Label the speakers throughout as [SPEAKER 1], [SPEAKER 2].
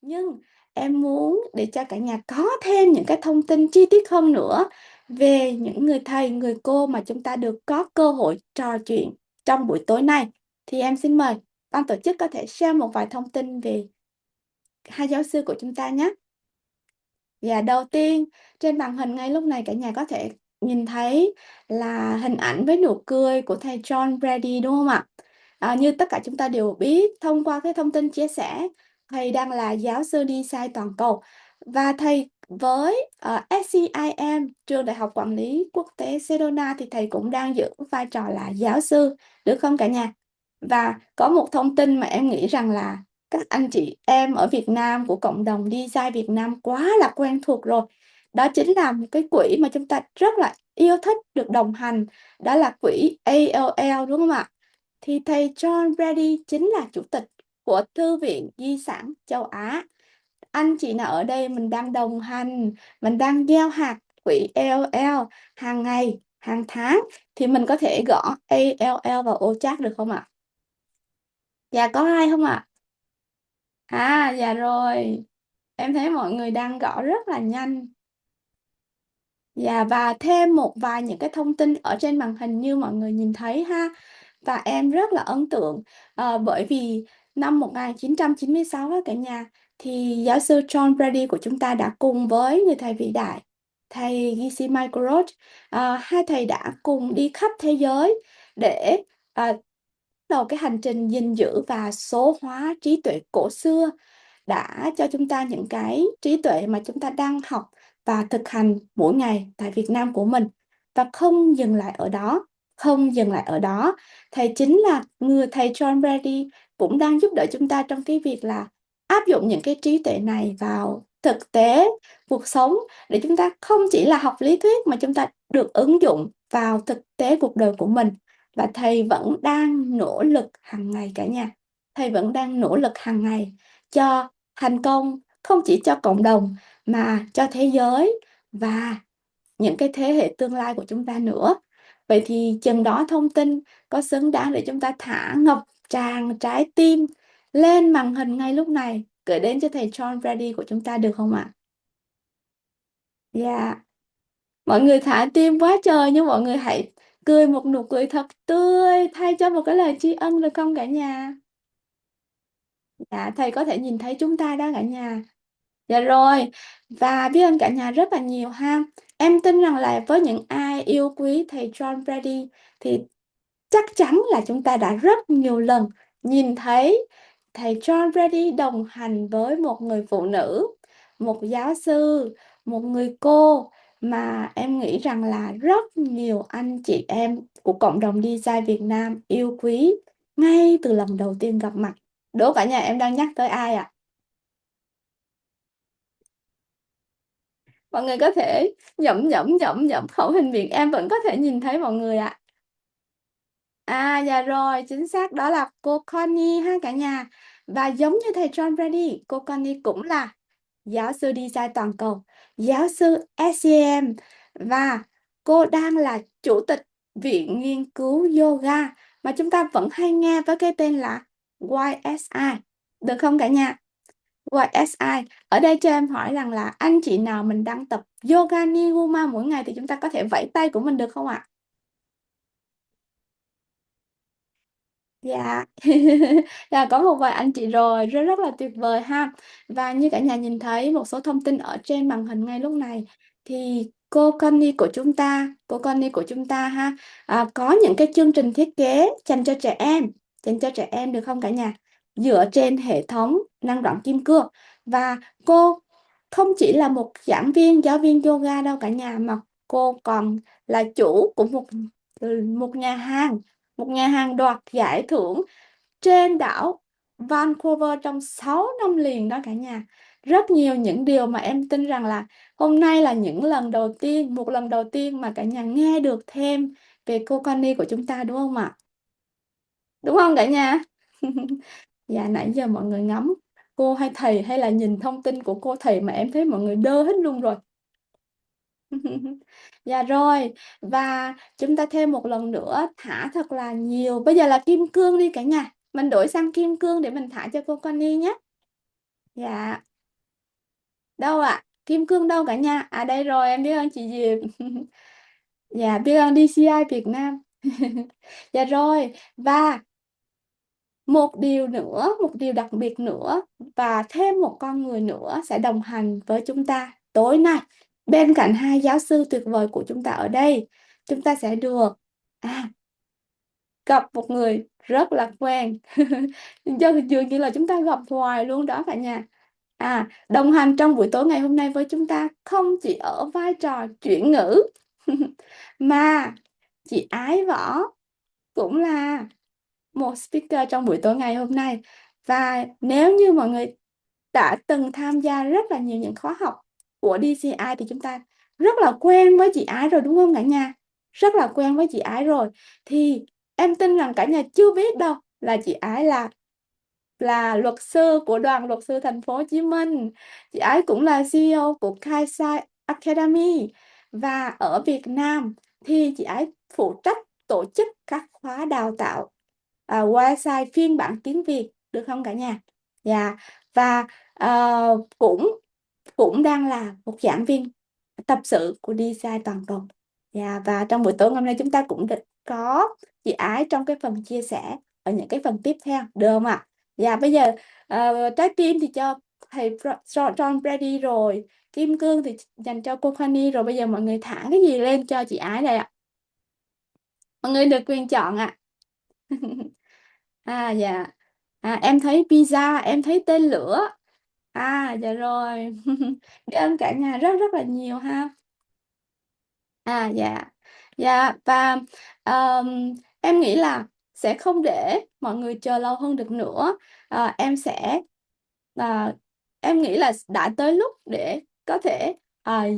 [SPEAKER 1] Nhưng em muốn để cho cả nhà có thêm những cái thông tin chi tiết hơn nữa về những người thầy, người cô mà chúng ta được có cơ hội trò chuyện trong buổi tối nay. Thì em xin mời ban tổ chức có thể share một vài thông tin về hai giáo sư của chúng ta nhé. Và đầu tiên, trên màn hình ngay lúc này cả nhà có thể nhìn thấy là hình ảnh với nụ cười của thầy John Brady đúng không ạ? Như tất cả chúng ta đều biết thông qua cái thông tin chia sẻ, thầy đang là giáo sư DCI toàn cầu và thầy với SCIM, trường Đại học Quản lý Quốc tế Sedona thì thầy cũng đang giữ vai trò là giáo sư, được không cả nhà? Và có một thông tin mà em nghĩ rằng là các anh chị em ở Việt Nam của cộng đồng DCI Việt Nam quá là quen thuộc rồi. Đó chính là một cái quỹ mà chúng ta rất là yêu thích được đồng hành, đó là quỹ ALL đúng không ạ? Thì thầy John Brady chính là chủ tịch của Thư viện Di sản châu Á. Anh chị nào ở đây mình đang đồng hành, mình đang gieo hạt quỹ ALL hàng ngày, hàng tháng thì mình có thể gõ ALL vào ô chat được không ạ? Dạ có ai không ạ? Dạ rồi. Em thấy mọi người đang gõ rất là nhanh. Dạ, và thêm một vài những cái thông tin ở trên màn hình như mọi người nhìn thấy ha. Và em rất là ấn tượng bởi vì năm 1996 á cả nhà, thì giáo sư John Brady của chúng ta đã cùng với người thầy vĩ đại, thầy Gishi Michael, hai thầy đã cùng đi khắp thế giới để bắt đầu cái hành trình gìn giữ và số hóa trí tuệ cổ xưa, đã cho chúng ta những cái trí tuệ mà chúng ta đang học và thực hành mỗi ngày tại Việt Nam của mình. Và không dừng lại ở đó, không dừng lại ở đó. Thầy chính là người thầy John Brady cũng đang giúp đỡ chúng ta trong cái việc là áp dụng những cái trí tuệ này vào thực tế cuộc sống, để chúng ta không chỉ là học lý thuyết mà chúng ta được ứng dụng vào thực tế cuộc đời của mình. Và thầy vẫn đang nỗ lực hàng ngày cả nhà. Thầy vẫn đang nỗ lực hàng ngày cho thành công không chỉ cho cộng đồng mà cho thế giới và những cái thế hệ tương lai của chúng ta nữa. Vậy thì chừng đó thông tin có xứng đáng để chúng ta thả ngập tràn trái tim lên màn hình ngay lúc này gửi đến cho thầy John Brady của chúng ta được không ạ? Dạ, mọi người thả tim quá trời nhưng mọi người hãy cười một nụ cười thật tươi thay cho một cái lời tri ân được không cả nhà? Dạ, thầy có thể nhìn thấy chúng ta đó cả nhà. Dạ rồi, và biết ơn cả nhà rất là nhiều ha. Em tin rằng là với những ai yêu quý thầy John Brady thì chắc chắn là chúng ta đã rất nhiều lần nhìn thấy thầy John Brady đồng hành với một người phụ nữ, một giáo sư, một người cô mà em nghĩ rằng là rất nhiều anh chị em của cộng đồng design Việt Nam yêu quý ngay từ lần đầu tiên gặp mặt. Đố cả nhà em đang nhắc tới ai ạ? Mọi người có thể nhẩm khẩu hình miệng, em vẫn có thể nhìn thấy mọi người ạ. Dạ rồi, chính xác đó là cô Connie ha cả nhà. Và giống như thầy John Brady, cô Connie cũng là giáo sư design toàn cầu, giáo sư SCM, và cô đang là chủ tịch Viện Nghiên cứu Yoga mà chúng ta vẫn hay nghe với cái tên là YSI. Được không cả nhà? YSI. Ở đây cho em hỏi rằng là anh chị nào mình đang tập yoga niguma mỗi ngày thì chúng ta có thể vẫy tay của mình được không ạ? Dạ. Dạ, có một vài anh chị rồi, rất rất là tuyệt vời ha. Và như cả nhà nhìn thấy một số thông tin ở trên màn hình ngay lúc này thì cô Connie của chúng ta ha, có những cái chương trình thiết kế dành cho trẻ em được không cả nhà? Dựa trên hệ thống năng đoạn kim cương. Và cô không chỉ là một giảng viên, giáo viên yoga đâu cả nhà, mà cô còn là chủ của một nhà hàng, một nhà hàng đoạt giải thưởng trên đảo Vancouver trong 6 năm liền đó cả nhà. Rất nhiều những điều mà em tin rằng là hôm nay là những lần đầu tiên, một lần đầu tiên mà cả nhà nghe được thêm về cô Connie của chúng ta đúng không ạ? Đúng không cả nhà? Dạ, nãy giờ mọi người ngắm cô hay thầy hay là nhìn thông tin của cô thầy mà em thấy mọi người đơ hết luôn rồi. Dạ rồi, và chúng ta thêm một lần nữa thả thật là nhiều. Bây giờ là kim cương đi cả nhà. Mình đổi sang kim cương để mình thả cho cô Connie nhé. Dạ. Đâu ạ? Kim cương đâu cả nhà? À đây rồi, em biết ơn chị Diệp. Dạ, biết ơn DCI Việt Nam. Dạ rồi, và một điều nữa, một điều đặc biệt nữa, và thêm một con người nữa sẽ đồng hành với chúng ta tối nay. Bên cạnh hai giáo sư tuyệt vời của chúng ta ở đây, chúng ta sẽ được à, gặp một người rất là quen. Dường như là chúng ta gặp hoài luôn đó cả nhà. Đồng hành trong buổi tối ngày hôm nay với chúng ta không chỉ ở vai trò chuyển ngữ mà chị Ái Võ cũng là một speaker trong buổi tối ngày hôm nay. Và nếu như mọi người đã từng tham gia rất là nhiều những khóa học của DCI thì chúng ta rất là quen với chị Ái rồi đúng không cả nhà? Rất là quen với chị Ái rồi. Thì em tin rằng cả nhà chưa biết đâu là chị Ái là luật sư của đoàn luật sư thành phố Hồ Chí Minh. Chị ấy cũng là CEO của Kaisai Academy, và ở Việt Nam thì chị ấy phụ trách tổ chức các khóa đào tạo website phiên bản tiếng Việt, được không cả nhà? Dạ. Và cũng cũng đang là một giảng viên tập sự của DCI toàn cầu. Dạ, và trong buổi tối hôm nay chúng ta cũng có chị Ái trong cái phần chia sẻ ở những cái phần tiếp theo, được không ạ? Dạ, bây giờ trái tim thì cho thầy John Brady rồi, kim cương thì dành cho cô Connie, rồi bây giờ mọi người thả cái gì lên cho chị Ái đây ạ? Mọi người được quyền chọn ạ. Dạ. Em thấy pizza, em thấy tên lửa. Dạ rồi. Biết ơn cả nhà rất rất là nhiều ha. Dạ. Dạ, và em nghĩ là sẽ không để mọi người chờ lâu hơn được nữa. Em sẽ em nghĩ là đã tới lúc để có thể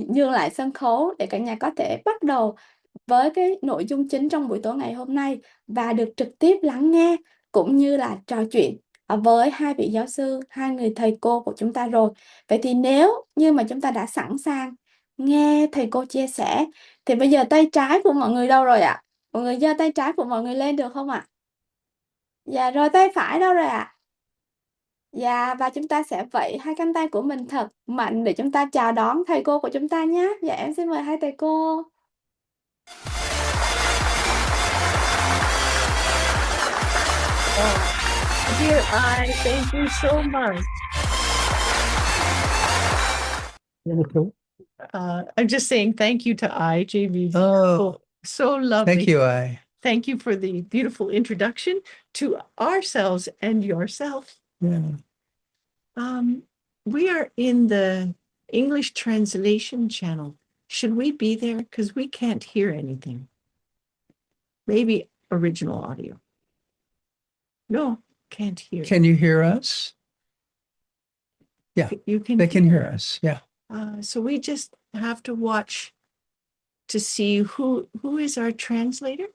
[SPEAKER 1] nhường lại sân khấu để cả nhà có thể bắt đầu với cái nội dung chính trong buổi tối ngày hôm nay và được trực tiếp lắng nghe cũng như là trò chuyện với hai vị giáo sư, hai người thầy cô của chúng ta rồi. Vậy thì nếu như mà chúng ta đã sẵn sàng nghe thầy cô chia sẻ thì bây giờ tay trái của mọi người đâu rồi ạ? Mọi người giơ tay trái của mọi người lên được không ạ? Dạ rồi, tay phải đâu rồi ạ? Dạ, và chúng ta sẽ vẫy hai cánh tay của mình thật mạnh để chúng ta chào đón thầy cô của chúng ta nhé. Dạ, em xin mời hai thầy cô.
[SPEAKER 2] Dear I, thank you so much. I'm just saying thank you to JV.
[SPEAKER 3] Oh,
[SPEAKER 2] so lovely.
[SPEAKER 3] thank you, I.
[SPEAKER 2] Thank you for the beautiful introduction to ourselves and yourself.
[SPEAKER 3] Yeah.
[SPEAKER 2] We are in the English translation channel. Should we be there? Because we can't hear anything. Maybe original audio. No, can't hear.
[SPEAKER 3] Can you hear us? Yeah,
[SPEAKER 2] You can.
[SPEAKER 3] They can hear us. Yeah.
[SPEAKER 2] So we just have to watch to see who is our translator.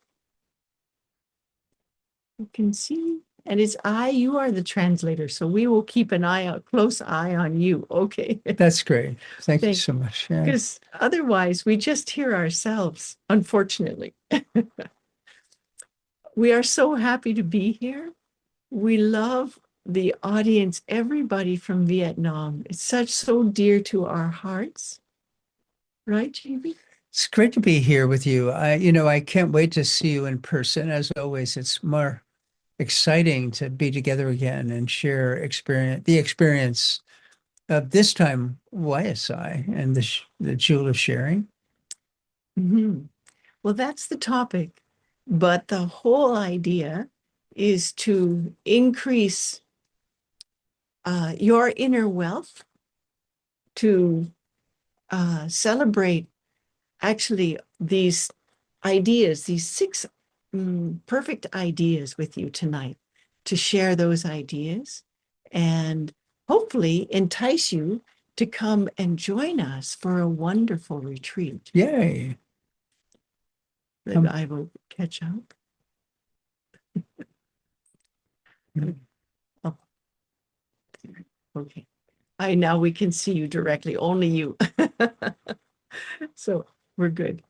[SPEAKER 2] You can see, and it's you are the translator, so we will keep a close eye on you. Okay.
[SPEAKER 3] That's great. Thank you so much.
[SPEAKER 2] Because otherwise we just hear ourselves, unfortunately. We are so happy to be here. We love the audience, everybody from Vietnam. It's so dear to our hearts. Right, JB?
[SPEAKER 3] It's great to be here with you. I can't wait to see you in person. As always, it's more exciting to be together again and share the experience of this time YSI and the Jewel of Sharing.
[SPEAKER 2] Mm-hmm. Well, that's the topic, but the whole idea is to increase your inner wealth, to celebrate actually these ideas, these 6 perfect ideas with you tonight, to share those ideas and hopefully entice you to come and join us for a wonderful retreat.
[SPEAKER 3] Yay.
[SPEAKER 2] That I will catch up. Oh. Okay. Now we can see you directly, only you. So we're good.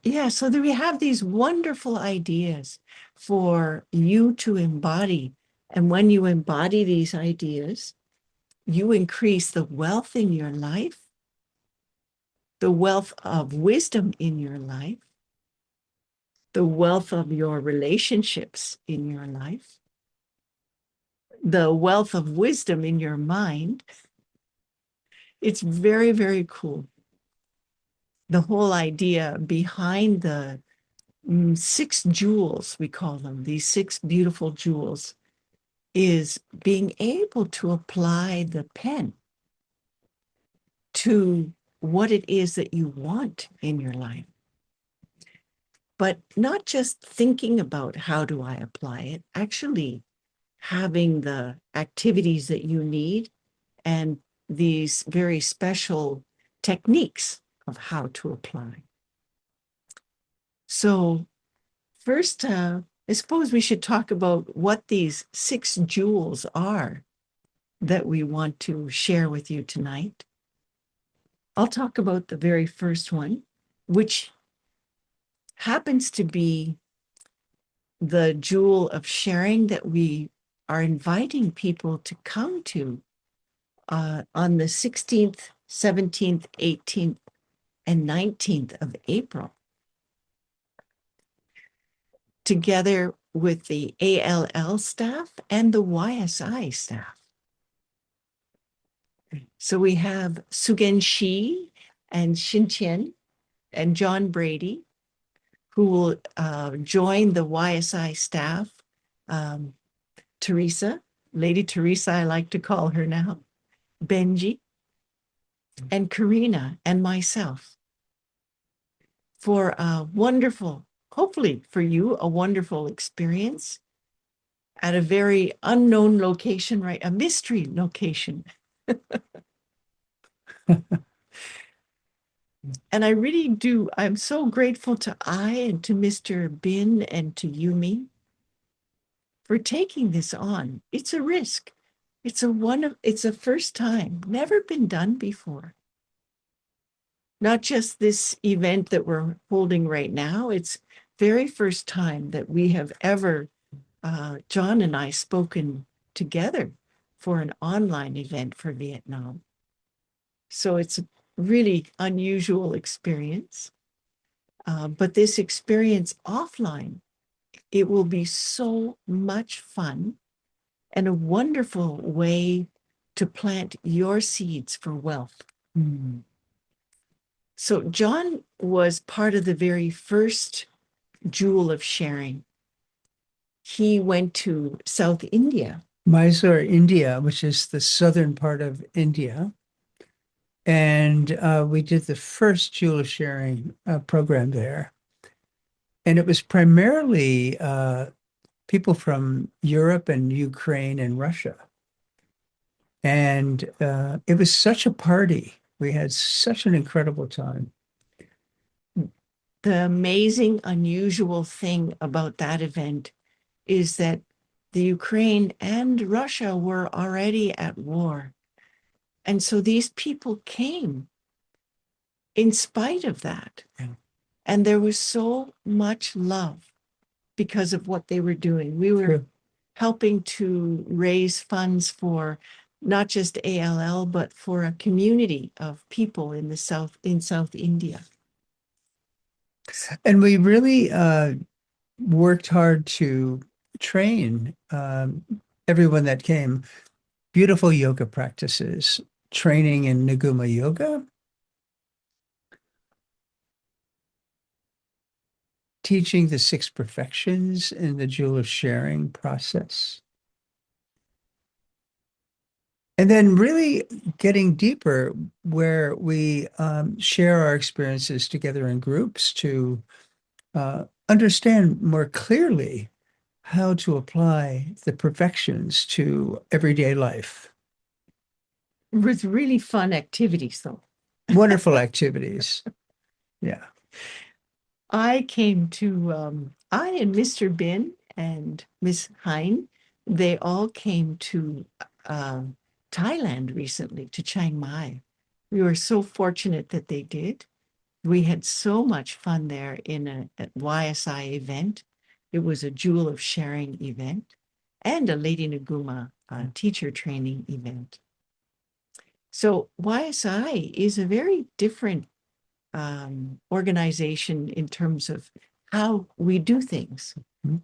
[SPEAKER 2] Yeah, so we have these wonderful ideas for you to embody. And when you embody these ideas, you increase the wealth in your life, the wealth of wisdom in your life, the wealth of your relationships in your life, the wealth of wisdom in your mind. It's very, very cool. The whole idea behind the 6 jewels, we call them, these 6 beautiful jewels, is being able to apply the pen to what it is that you want in your life. But not just thinking about how do I apply it, actually having the activities that you need and these very special techniques of how to apply. So first, I suppose we should talk about what these 6 jewels are that we want to share with you tonight. I'll talk about the very first one, which happens to be the jewel of sharing that we are inviting people to come to on the 16th, 17th, 18th, and 19th of April, together with the ALL staff and the YSI staff. So we have Sugen Shi and Xin Qian and John Brady, who will join the YSI staff. Teresa, Lady Teresa, I like to call her now, Benji, and Karina, and myself, for a wonderful, hopefully for you, a wonderful experience at a very unknown location, right? A mystery location. And I really do, I'm so grateful to and to Mr. Bin and to Yumi for taking this on. It's a risk. It's a first time, never been done before. Not just this event that we're holding right now, it's very first time that we have ever, John and I, spoken together for an online event for Vietnam. So it's a really unusual experience. But this experience offline, it will be so much fun and a wonderful way to plant your seeds for wealth. So John was part of the very first jewel of sharing. He went to South India.
[SPEAKER 3] Mysore, India, which is the southern part of India. And we did the first jewel sharing program there. And it was primarily people from Europe and Ukraine and Russia. And it was such a party. We had such an incredible time.
[SPEAKER 2] The amazing, unusual thing about that event is that the Ukraine and Russia were already at war. And so these people came in spite of that. Yeah. And there was so much love because of what they were doing. We were helping to raise funds for not just ALL, but for a community of people in South India.
[SPEAKER 3] And we really worked hard to train everyone that came. Beautiful yoga practices, training in Niguma yoga, teaching the 6 perfections in the jewel of sharing process. And then really getting deeper where we share our experiences together in groups to understand more clearly how to apply the perfections to everyday life.
[SPEAKER 2] With really fun activities, though.
[SPEAKER 3] Wonderful activities. Yeah.
[SPEAKER 2] I came to, I and Mr. Bin and Miss Hein, they all came to Thailand recently, to Chiang Mai. We were so fortunate that they did. We had so much fun there in a YSI event. It was a Jewel of Sharing event and a Lady Naguma teacher training event. So YSI is a very different organization in terms of how we do things.
[SPEAKER 3] Mhm.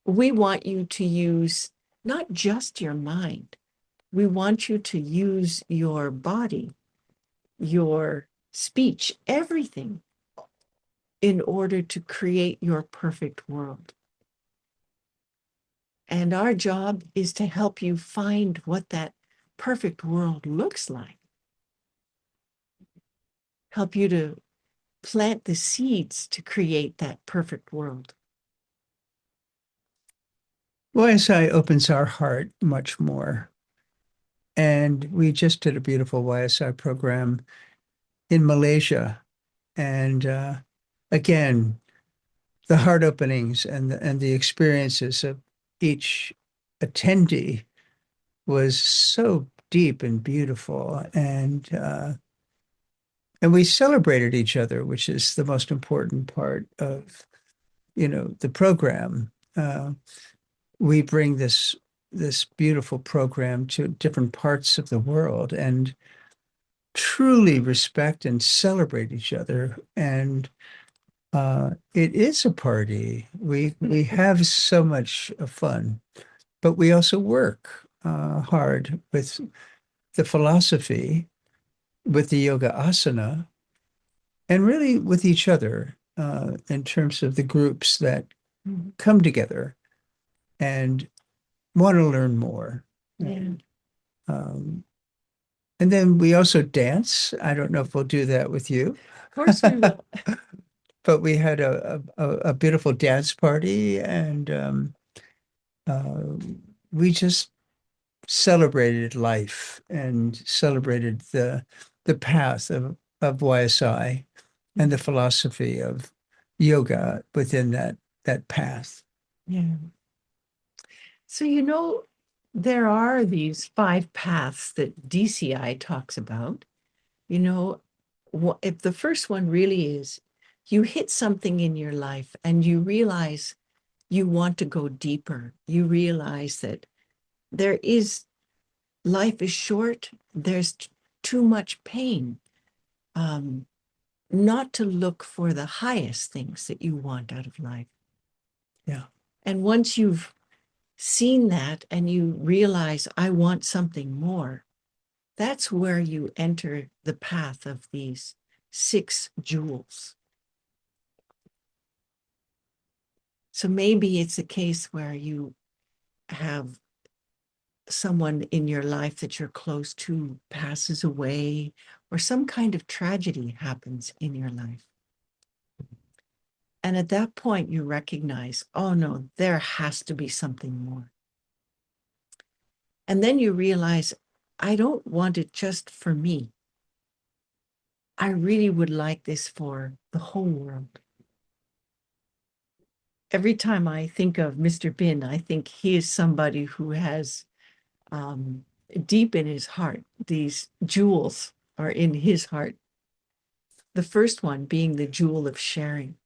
[SPEAKER 2] We want you to use not just your mind. We want you to use your body, your speech, everything in order to create your perfect world. And our job is to help you find what that perfect world looks like. Help you to plant the seeds to create that perfect world.
[SPEAKER 3] YSI opens our heart much more. And we just did a beautiful YSI program in Malaysia. And again, the heart openings and the experiences of each attendee was so deep and beautiful. And we celebrated each other, which is the most important part of, the program. We bring this beautiful program to different parts of the world and truly respect and celebrate each other. And it is a party. We have so much fun, but we also work hard with the philosophy, with the yoga asana, and really with each other in terms of the groups that come together and want to learn more.
[SPEAKER 2] Yeah.
[SPEAKER 3] And then we also dance. I don't know if we'll do that with you.
[SPEAKER 2] Of course we will.
[SPEAKER 3] But we had a beautiful dance party, and we just celebrated life and celebrated the path of YSI and the philosophy of yoga within that path.
[SPEAKER 2] Yeah. So, there are these 5 paths that DCI talks about. If the first one really is you hit something in your life and you realize you want to go deeper, you realize that life is short, there's too much pain, not to look for the highest things that you want out of life.
[SPEAKER 3] Yeah.
[SPEAKER 2] And once you've seen that and you realize, I want something more, that's where you enter the path of these 6 jewels. So maybe it's a case where you have someone in your life that you're close to passes away, or some kind of tragedy happens in your life. And at that point, you recognize, oh no, there has to be something more. And then you realize, I don't want it just for me. I really would like this for the whole world. Every time I think of Mr. Bin, I think he is somebody who has deep in his heart, these jewels are in his heart. The first one being the jewel of sharing.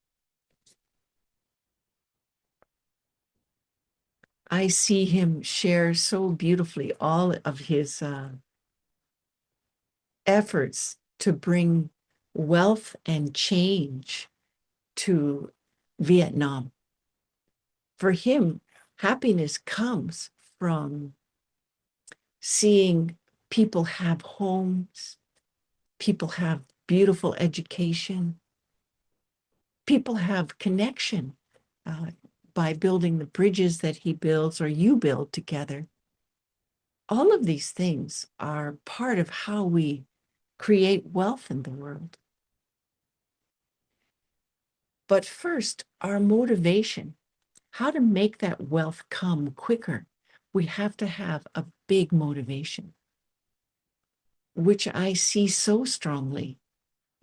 [SPEAKER 2] I see him share so beautifully all of his efforts to bring wealth and change to Vietnam. For him, happiness comes from seeing people have homes, people have beautiful education, people have connection by building the bridges that he builds or you build together. All of these things are part of how we create wealth in the world. But first, our motivation, how to make that wealth come quicker. We have to have a big motivation, which I see so strongly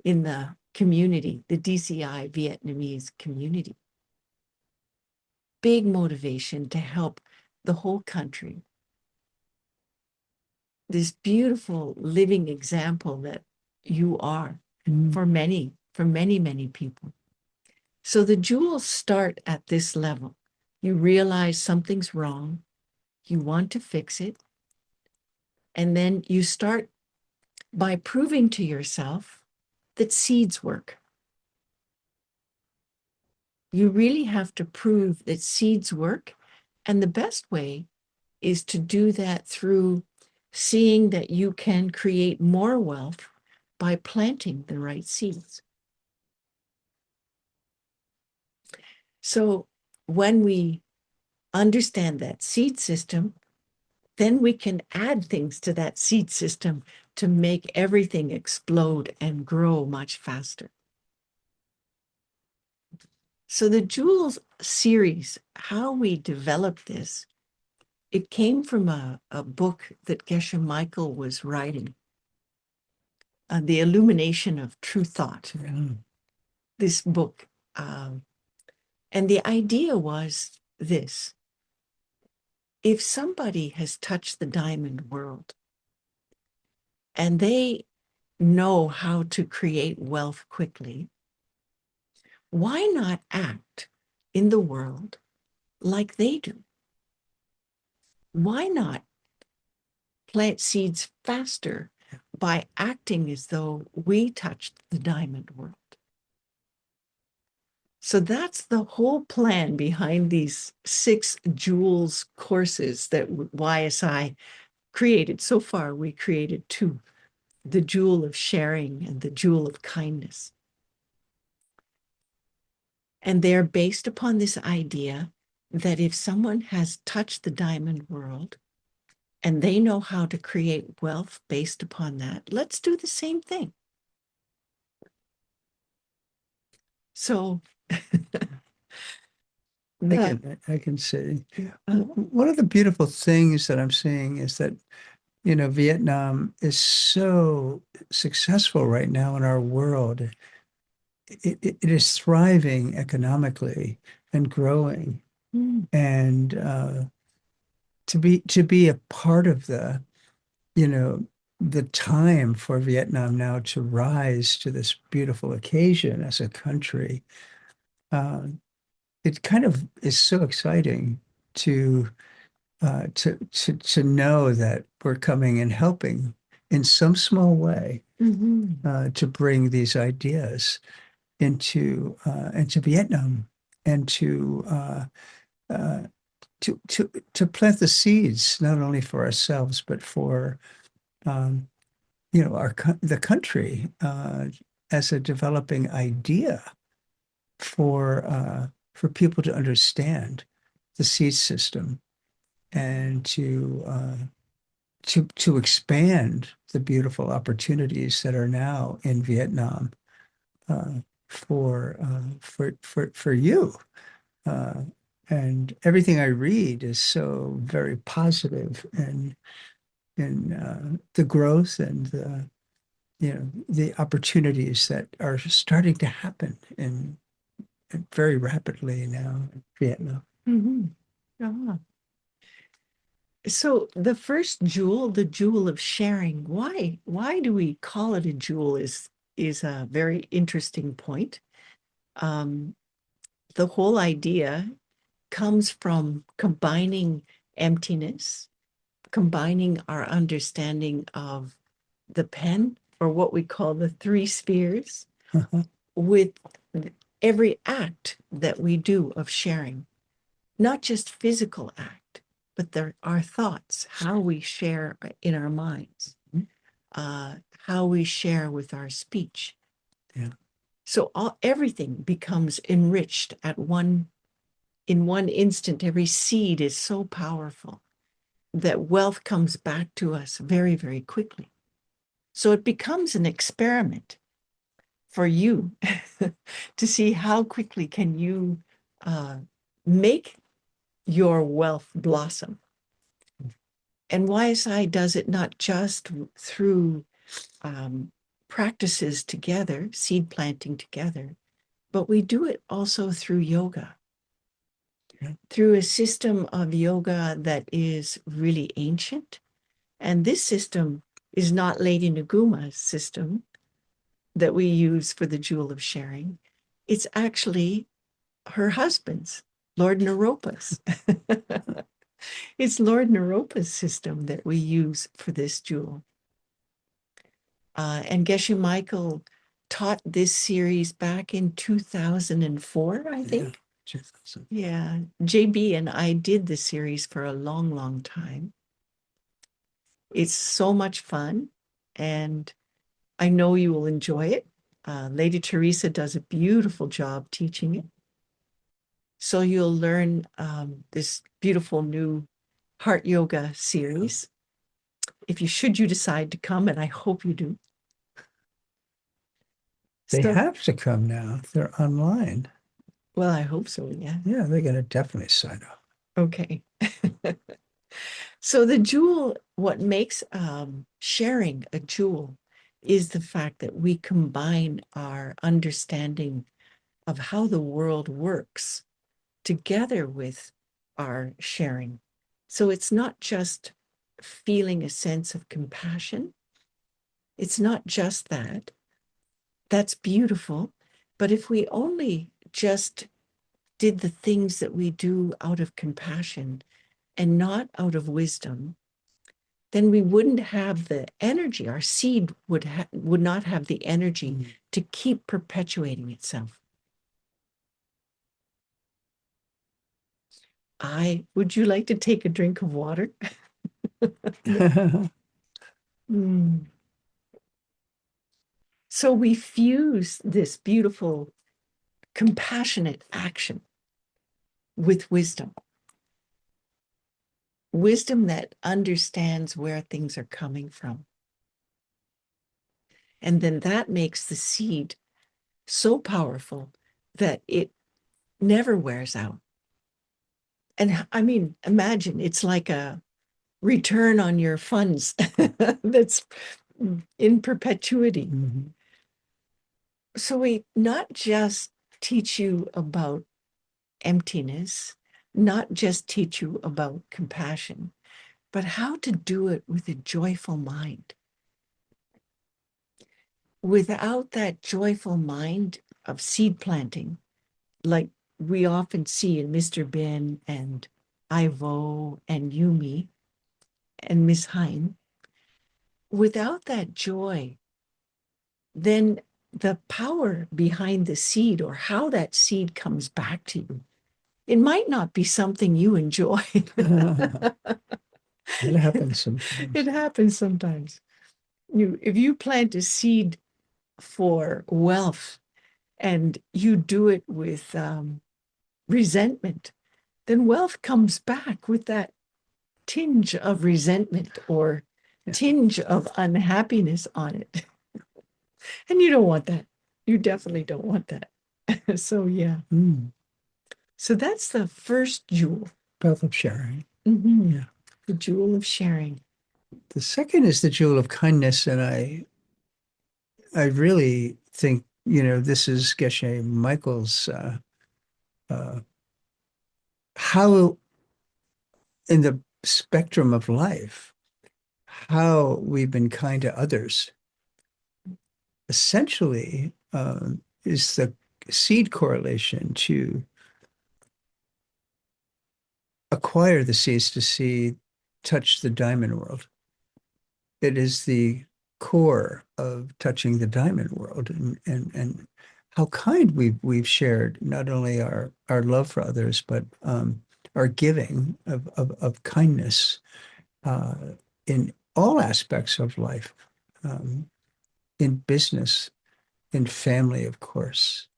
[SPEAKER 2] in the community, the DCI Vietnamese community. Big motivation to help the whole country. This beautiful living example that you are for many, many people. So the jewels start at this level. You realize something's wrong, you want to fix it, and then you start by proving to yourself that seeds work. You really have to prove that seeds work. And the best way is to do that through seeing that you can create more wealth by planting the right seeds. So when we understand that seed system, then we can add things to that seed system to make everything explode and grow much faster. So the Jewels series, how we developed this, it came from a book that Geshe Michael was writing, The Illumination of True Thought.
[SPEAKER 3] Yeah.
[SPEAKER 2] This book. And the idea was this: if somebody has touched the diamond world and they know how to create wealth quickly, why not act in the world like they do? Why not plant seeds faster by acting as though we touched the diamond world? So that's the whole plan behind these 6 Jewels courses that YSI created. So far, we created 2, the Jewel of Sharing and the Jewel of Kindness. And they're based upon this idea that if someone has touched the diamond world and they know how to create wealth based upon that, let's do the same thing. So
[SPEAKER 3] I can see. One of the beautiful things that I'm seeing is that, you know, Vietnam is so successful right now in our world. It is thriving economically and growing. And to be a part of the, you know, the time for Vietnam now to rise to this beautiful occasion as a country, it kind of is so exciting to know that we're coming and helping in some small way to bring these ideas into Vietnam and to plant the seeds not only for ourselves but for you know, the country as a developing idea for people to understand the seed system and to expand the beautiful opportunities that are now in Vietnam for you. And everything I read is so very positive and in the growth and the, you know, the opportunities that are starting to happen in very rapidly now in Vietnam.
[SPEAKER 2] So the first jewel, the jewel of sharing, why do we call it a jewel is a very interesting point. The whole idea comes from combining emptiness, combining our understanding of the pen, or what we call the 3 spheres, with every act that we do of sharing, not just physical act, but our thoughts, how we share in our minds, how we share with our speech.
[SPEAKER 3] Yeah.
[SPEAKER 2] So everything becomes enriched in one instant. Every seed is so powerful that wealth comes back to us very, very quickly. So it becomes an experiment for you to see how quickly can you make your wealth blossom. And YSI does it not just through practices together, seed planting together, but we do it also through yoga, through a system of yoga that is really ancient. And this system is not Lady Naguma's system that we use for the Jewel of Sharing. It's actually her husband's, Lord Naropa's. It's Lord Naropa's system that we use for this jewel. And Geshe Michael taught this series back in 2004, I think. Yeah, JB and I did the series for a long, long time. It's so much fun, and I know you will enjoy it. Lady Teresa does a beautiful job teaching it. So you'll learn this beautiful new heart yoga series. If you decide to come, and I hope you do.
[SPEAKER 3] They have to come now. They're online.
[SPEAKER 2] Well, I hope so, yeah.
[SPEAKER 3] Yeah, they're going to definitely sign up.
[SPEAKER 2] Okay. So the jewel, what makes sharing a jewel is the fact that we combine our understanding of how the world works together with our sharing. So it's not just feeling a sense of compassion. It's not just that. That's beautiful. But if we only just did the things that we do out of compassion and not out of wisdom, then we wouldn't have the energy. Our seed would not have the energy to keep perpetuating itself. Would you like to take a drink of water? So we fuse this beautiful, compassionate action with wisdom. Wisdom that understands where things are coming from. And then that makes the seed so powerful that it never wears out. And I mean, imagine it's like a return on your funds that's in perpetuity.
[SPEAKER 3] Mm-hmm.
[SPEAKER 2] So we not just teach you about emptiness, not just teach you about compassion, but how to do it with a joyful mind. Without that joyful mind of seed planting, like we often see in Mr. Ben and Ivo and Yumi and Miss Hein, without that joy, then the power behind the seed or how that seed comes back to you, it might not be something you enjoy.
[SPEAKER 3] It happens sometimes.
[SPEAKER 2] It happens sometimes. If you plant a seed for wealth and you do it with resentment, then wealth comes back with that tinge of resentment or tinge of unhappiness on it. And you don't want that. You definitely don't want that. So, yeah. So that's the first jewel.
[SPEAKER 3] Path of sharing.
[SPEAKER 2] Yeah. The jewel of sharing.
[SPEAKER 3] The second is the jewel of kindness. And I really think, this is Geshe Michael's, how in the spectrum of life, how we've been kind to others, essentially is the seed correlation to acquire the seeds to see, touch the diamond world. It is the core of touching the diamond world, and how kind we've shared not only our love for others, but our giving of kindness in all aspects of life, in business, in family, of course,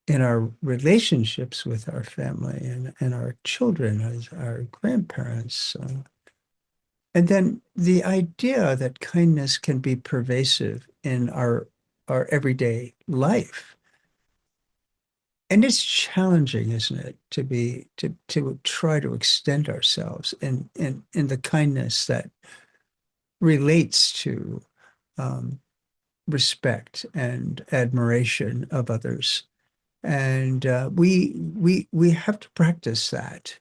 [SPEAKER 3] in our relationships with our family and our children, as our grandparents. And then the idea that kindness can be pervasive in our everyday life. And it's challenging, isn't it, to try to extend ourselves in the kindness that relates to respect and admiration of others. And we have to practice that.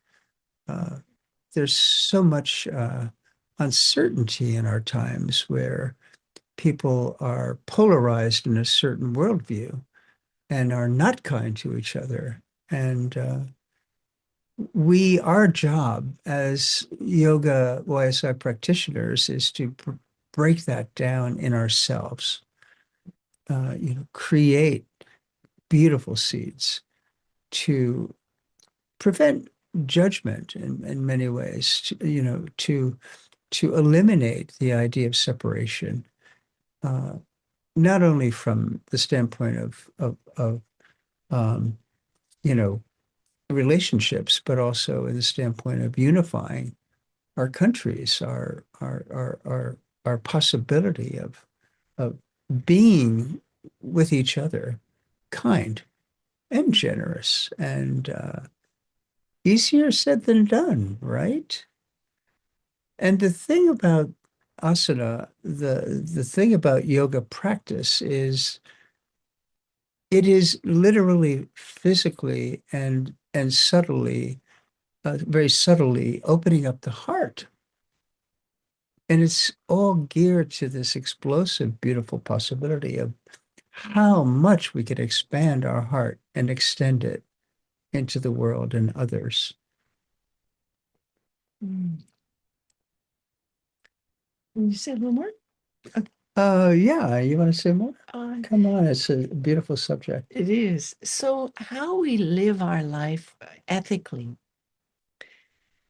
[SPEAKER 3] There's so much uncertainty in our times where people are polarized in a certain worldview and are not kind to each other. And our job as yoga YSI practitioners is to break that down in ourselves, create beautiful seeds to prevent judgment in many ways, to eliminate the idea of separation, not only from the standpoint of relationships, but also in the standpoint of unifying our countries, our possibility of being with each other, kind and generous, and easier said than done, right? And the thing about asana, the thing about yoga practice is it is literally, physically, and subtly, very subtly opening up the heart. And it's all geared to this explosive, beautiful possibility of how much we could expand our heart and extend it into the world and others.
[SPEAKER 2] Mm. Can you say a little more?
[SPEAKER 3] Yeah, you want to say more? Come on, it's a beautiful subject.
[SPEAKER 2] It is. So how we live our life ethically,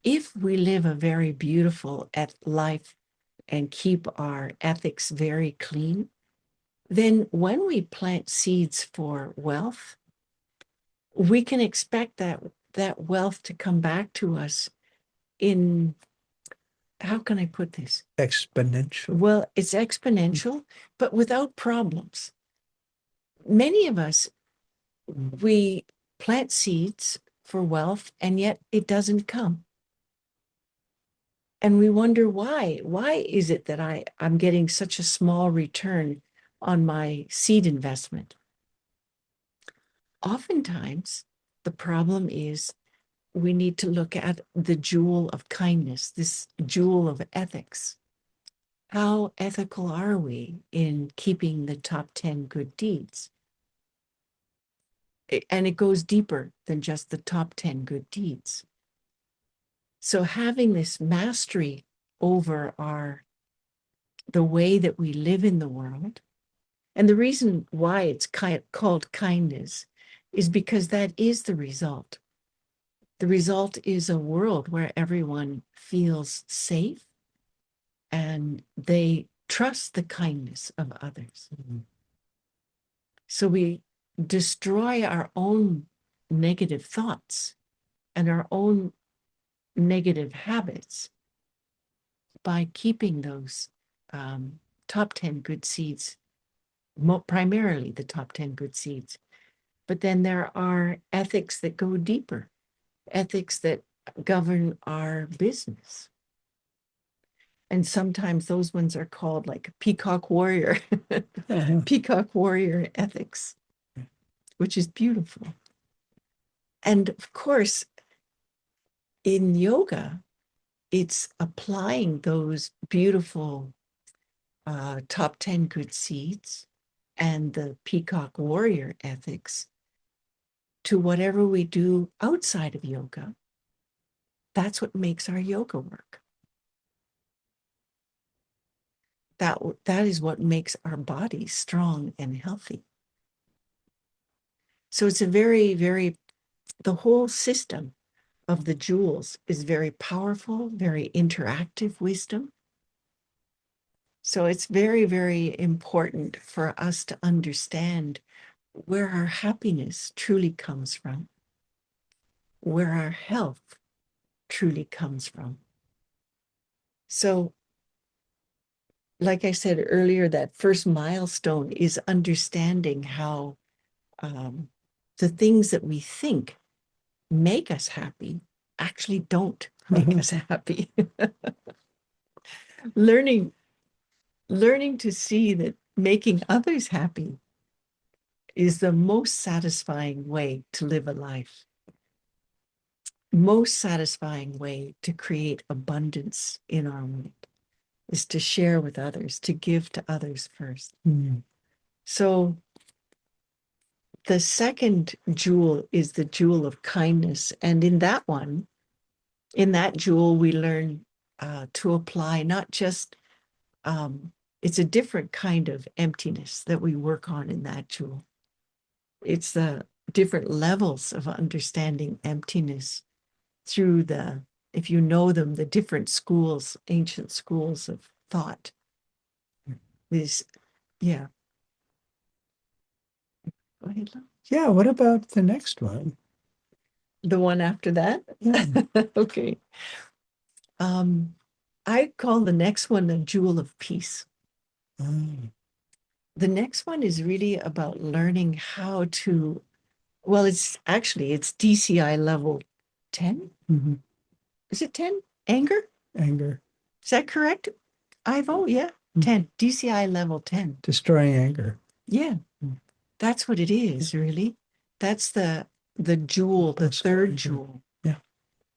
[SPEAKER 2] if we live a very beautiful life and keep our ethics very clean, then when we plant seeds for wealth, we can expect that wealth to come back to us in, how can I put this?
[SPEAKER 3] Exponential.
[SPEAKER 2] Well, it's exponential, but without problems. Many of us, we plant seeds for wealth, and yet it doesn't come. And we wonder why. Why is it that I'm getting such a small return on my seed investment? Oftentimes, the problem is we need to look at the jewel of kindness, this jewel of ethics. How ethical are we in keeping the top 10 good deeds? And it goes deeper than just the top 10 good deeds. So having this mastery over the way that we live in the world, and the reason why it's called kindness is because that is the result. The result is a world where everyone feels safe and they trust the kindness of others. Mm-hmm. So we destroy our own negative thoughts and our own negative habits by keeping those top 10 good seeds, primarily the top 10 good seeds. But then there are ethics that go deeper, ethics that govern our business. And sometimes those ones are called like peacock warrior, peacock warrior ethics, which is beautiful. And of course, in yoga, it's applying those beautiful top 10 good seeds and the peacock warrior ethics to whatever we do outside of yoga. That's what makes our yoga work. That is what makes our body strong and healthy. So it's a very, very, the whole system of the jewels is very powerful, very interactive wisdom. So it's very, very important for us to understand where our happiness truly comes from, where our health truly comes from. So, like I said earlier, that first milestone is understanding how the things that we think make us happy actually don't make us happy. Learning to see that making others happy is the most satisfying way to live a life. Most satisfying way to create abundance in our world is to share with others, to give to others first. Mm. So the second jewel is the jewel of kindness. And in that jewel, we learn to apply not just it's a different kind of emptiness that we work on in that jewel. It's the different levels of understanding emptiness through the, if you know them, the different schools, ancient schools of thought. These, yeah. Go ahead, Lo.
[SPEAKER 3] Yeah, what about the next one?
[SPEAKER 2] The one after that?
[SPEAKER 3] Yeah.
[SPEAKER 2] Okay. I call the next one a jewel of peace.
[SPEAKER 3] Mm.
[SPEAKER 2] The next one is really about learning how to, well, it's DCI level 10.
[SPEAKER 3] Mm-hmm.
[SPEAKER 2] Is it 10? Anger?
[SPEAKER 3] Anger.
[SPEAKER 2] Is that correct? Ivo? Yeah. 10. DCI level 10.
[SPEAKER 3] Destroying anger.
[SPEAKER 2] Yeah. That's what it is, really. That's the jewel, the third jewel.
[SPEAKER 3] Yeah.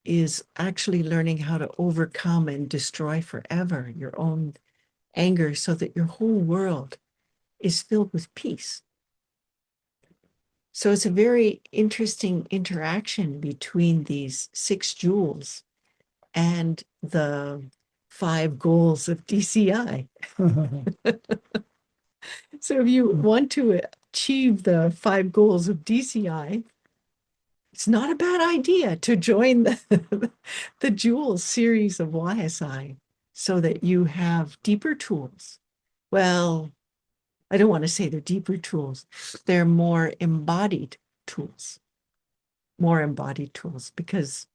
[SPEAKER 2] Is actually learning how to overcome and destroy forever your own anger so that your whole world is filled with peace. So it's a very interesting interaction between these 6 jewels and the 5 goals of DCI. So if you want to achieve the 5 goals of DCI, it's not a bad idea to join the Jewel series of YSI so that you have deeper tools. Well, I don't want to say they're deeper tools. They're more embodied tools. More embodied tools, because,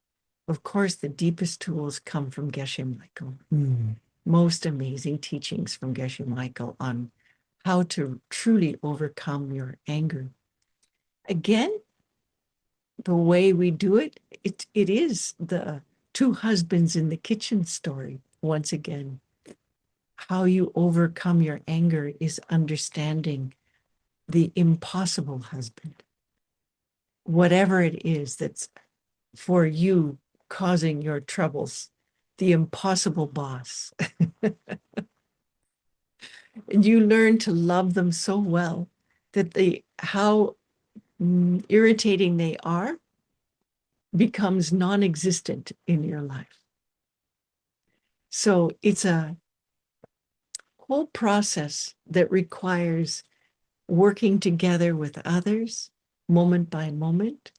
[SPEAKER 2] of course, the deepest tools come from Geshe Michael.
[SPEAKER 3] Mm.
[SPEAKER 2] Most amazing teachings from Geshe Michael on how to truly overcome your anger. Again, the way we do it, it is the 2 husbands in the kitchen story. Once again, how you overcome your anger is understanding the impossible husband. Whatever it is that's for you causing your troubles, the impossible boss. And you learn to love them so well that how irritating they are becomes non-existent in your life. So it's a whole process that requires working together with others, moment by moment.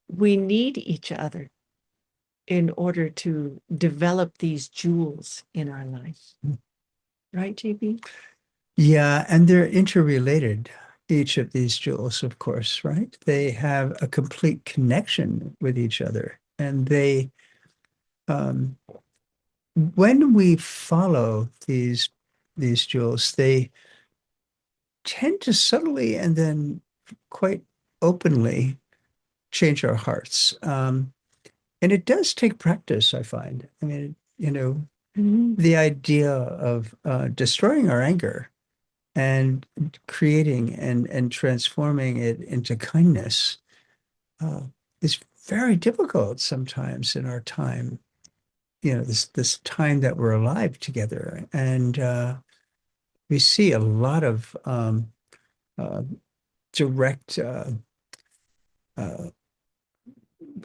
[SPEAKER 2] We need each other in order to develop these jewels in our life. Right, JB?
[SPEAKER 3] Yeah, and they're interrelated, each of these jewels, of course, right? They have a complete connection with each other. And they, when we follow these jewels, they tend to subtly and then quite openly change our hearts. And it does take practice, I find. I mean, the idea of destroying our anger and creating and transforming it into kindness is very difficult sometimes in our time. This time that we're alive together, and we see a lot of direct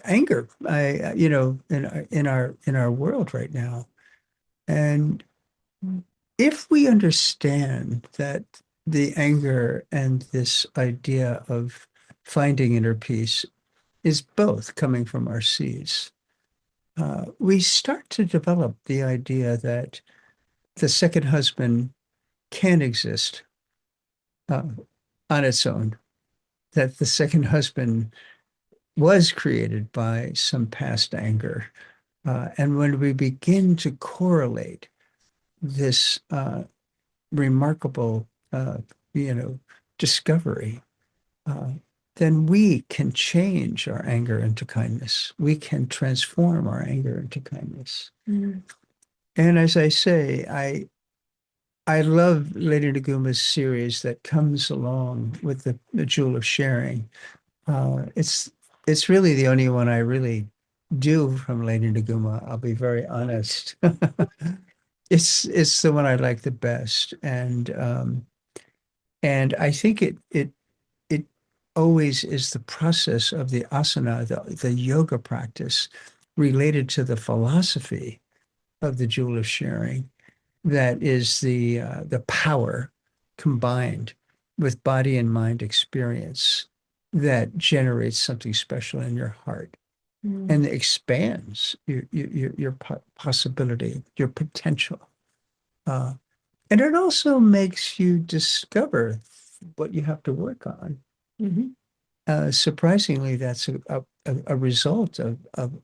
[SPEAKER 3] anger, in our world right now. And if we understand that the anger and this idea of finding inner peace is both coming from our seeds, we start to develop the idea that the second husband can exist on its own, that the second husband was created by some past anger. And when we begin to correlate this remarkable, discovery, then we can change our anger into kindness. We can transform our anger into kindness.
[SPEAKER 2] Mm.
[SPEAKER 3] And as I say, I love Lady Naguma's series that comes along with the Jewel of Sharing. It's really the only one I really do from Lady Naguma. I'll be very honest. It's the one I like the best, and I think it always is the process of the asana, the yoga practice related to the philosophy of the Jewel of Sharing. that is the power combined with body and mind experience that generates something special in your heart and expands your possibility, your potential. And it also makes you discover what you have to work on. Surprisingly, that's a result of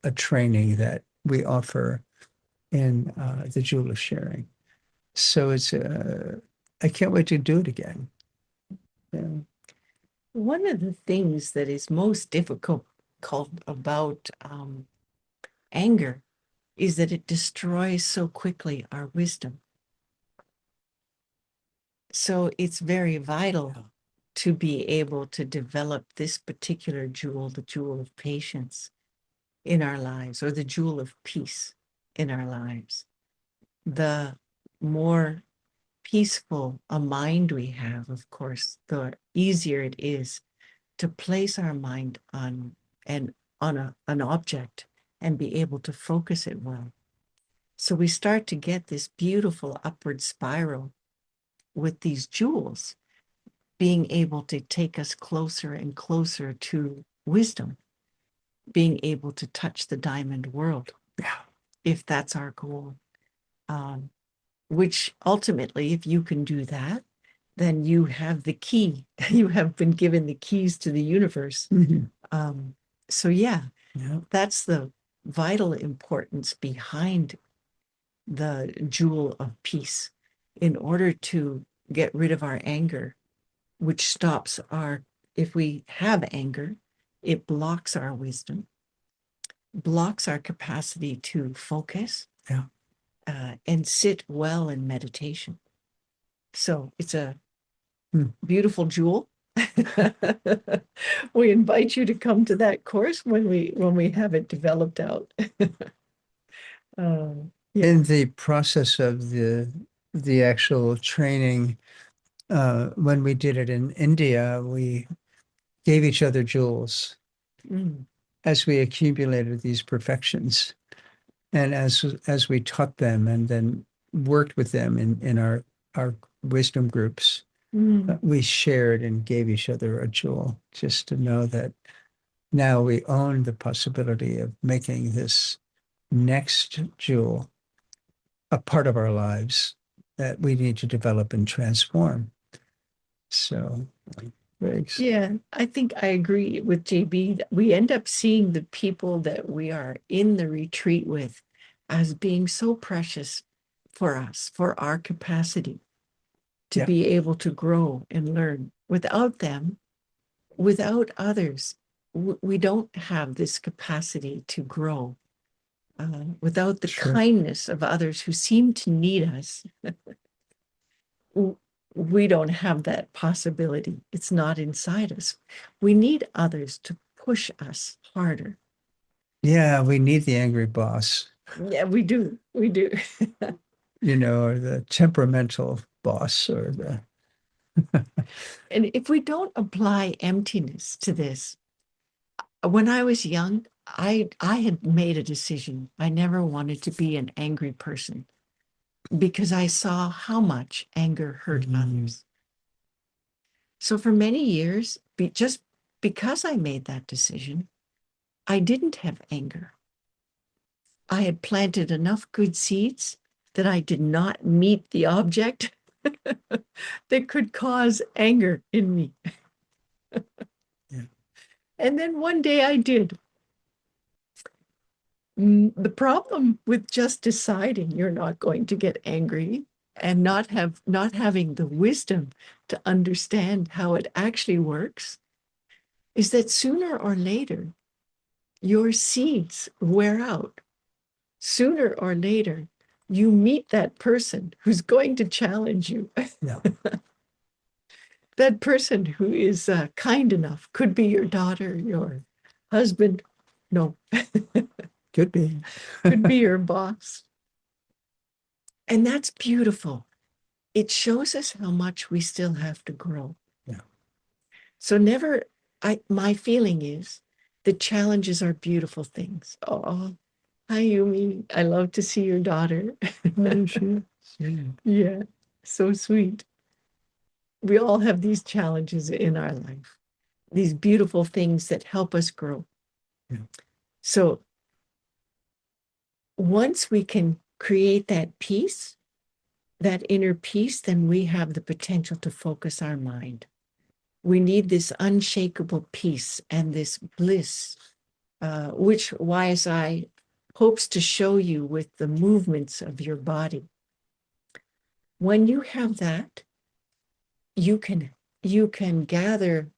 [SPEAKER 3] a training that we offer in the Jewel of Sharing. So I can't wait to do it again. Yeah.
[SPEAKER 2] One of the things that is most difficult about anger is that it destroys so quickly our wisdom. So it's very vital to be able to develop this particular jewel, the jewel of patience in our lives, or the jewel of peace in our lives. The more peaceful a mind we have, of course, the easier it is to place our mind on an object and be able to focus it well. So we start to get this beautiful upward spiral with these jewels being able to take us closer and closer to wisdom, being able to touch the diamond world, if that's our goal. Which ultimately, if you can do that, then you have the key. You have been given the keys to the universe. So yeah, that's the vital importance behind the jewel of peace. In order to get rid of our anger, which stops if we have anger, it blocks our wisdom, blocks our capacity to focus, and sit well in meditation. So it's a beautiful jewel. We invite you to come to that course when we have it developed out.
[SPEAKER 3] In the process of the actual training, when we did it in India, we gave each other jewels as we accumulated these perfections, and as we taught them and then worked with them in our wisdom groups. We shared and gave each other a jewel, just to know that now we own the possibility of making this next jewel a part of our lives that we need to develop and transform. So,
[SPEAKER 2] yeah, I think I agree with JB. We end up seeing the people that we are in the retreat with as being so precious for us, for our capacity to be able to grow and learn. Without them, without others, we don't have this capacity to grow. Without the kindness of others who seem to need us, we don't have that possibility. It's not inside us. We need others to push us harder.
[SPEAKER 3] Yeah, we need the angry boss.
[SPEAKER 2] Yeah, we do. We do.
[SPEAKER 3] Or the temperamental boss, or the...
[SPEAKER 2] And if we don't apply emptiness to this, when I was young, I had made a decision. I never wanted to be an angry person because I saw how much anger hurt others. So for many years, just because I made that decision, I didn't have anger. I had planted enough good seeds that I did not meet the object that could cause anger in me. And then one day I did. The problem with just deciding you're not going to get angry and not having the wisdom to understand how it actually works is that sooner or later your seeds wear out. Sooner or later you meet that person who's going to challenge you. That person who is kind enough, could be your daughter, your husband. No.
[SPEAKER 3] Could be.
[SPEAKER 2] Could be your boss. And that's beautiful. It shows us how much we still have to grow. So my feeling is the challenges are beautiful things. Oh, hi, Yumi. I love to see your daughter. Yeah, so sweet. We all have these challenges in our life, these beautiful things that help us grow.
[SPEAKER 3] Yeah.
[SPEAKER 2] So once we can create that peace, that inner peace, then we have the potential to focus our mind. We need this unshakable peace and this bliss, which YSI hopes to show you with the movements of your body. When you have that, you can gather,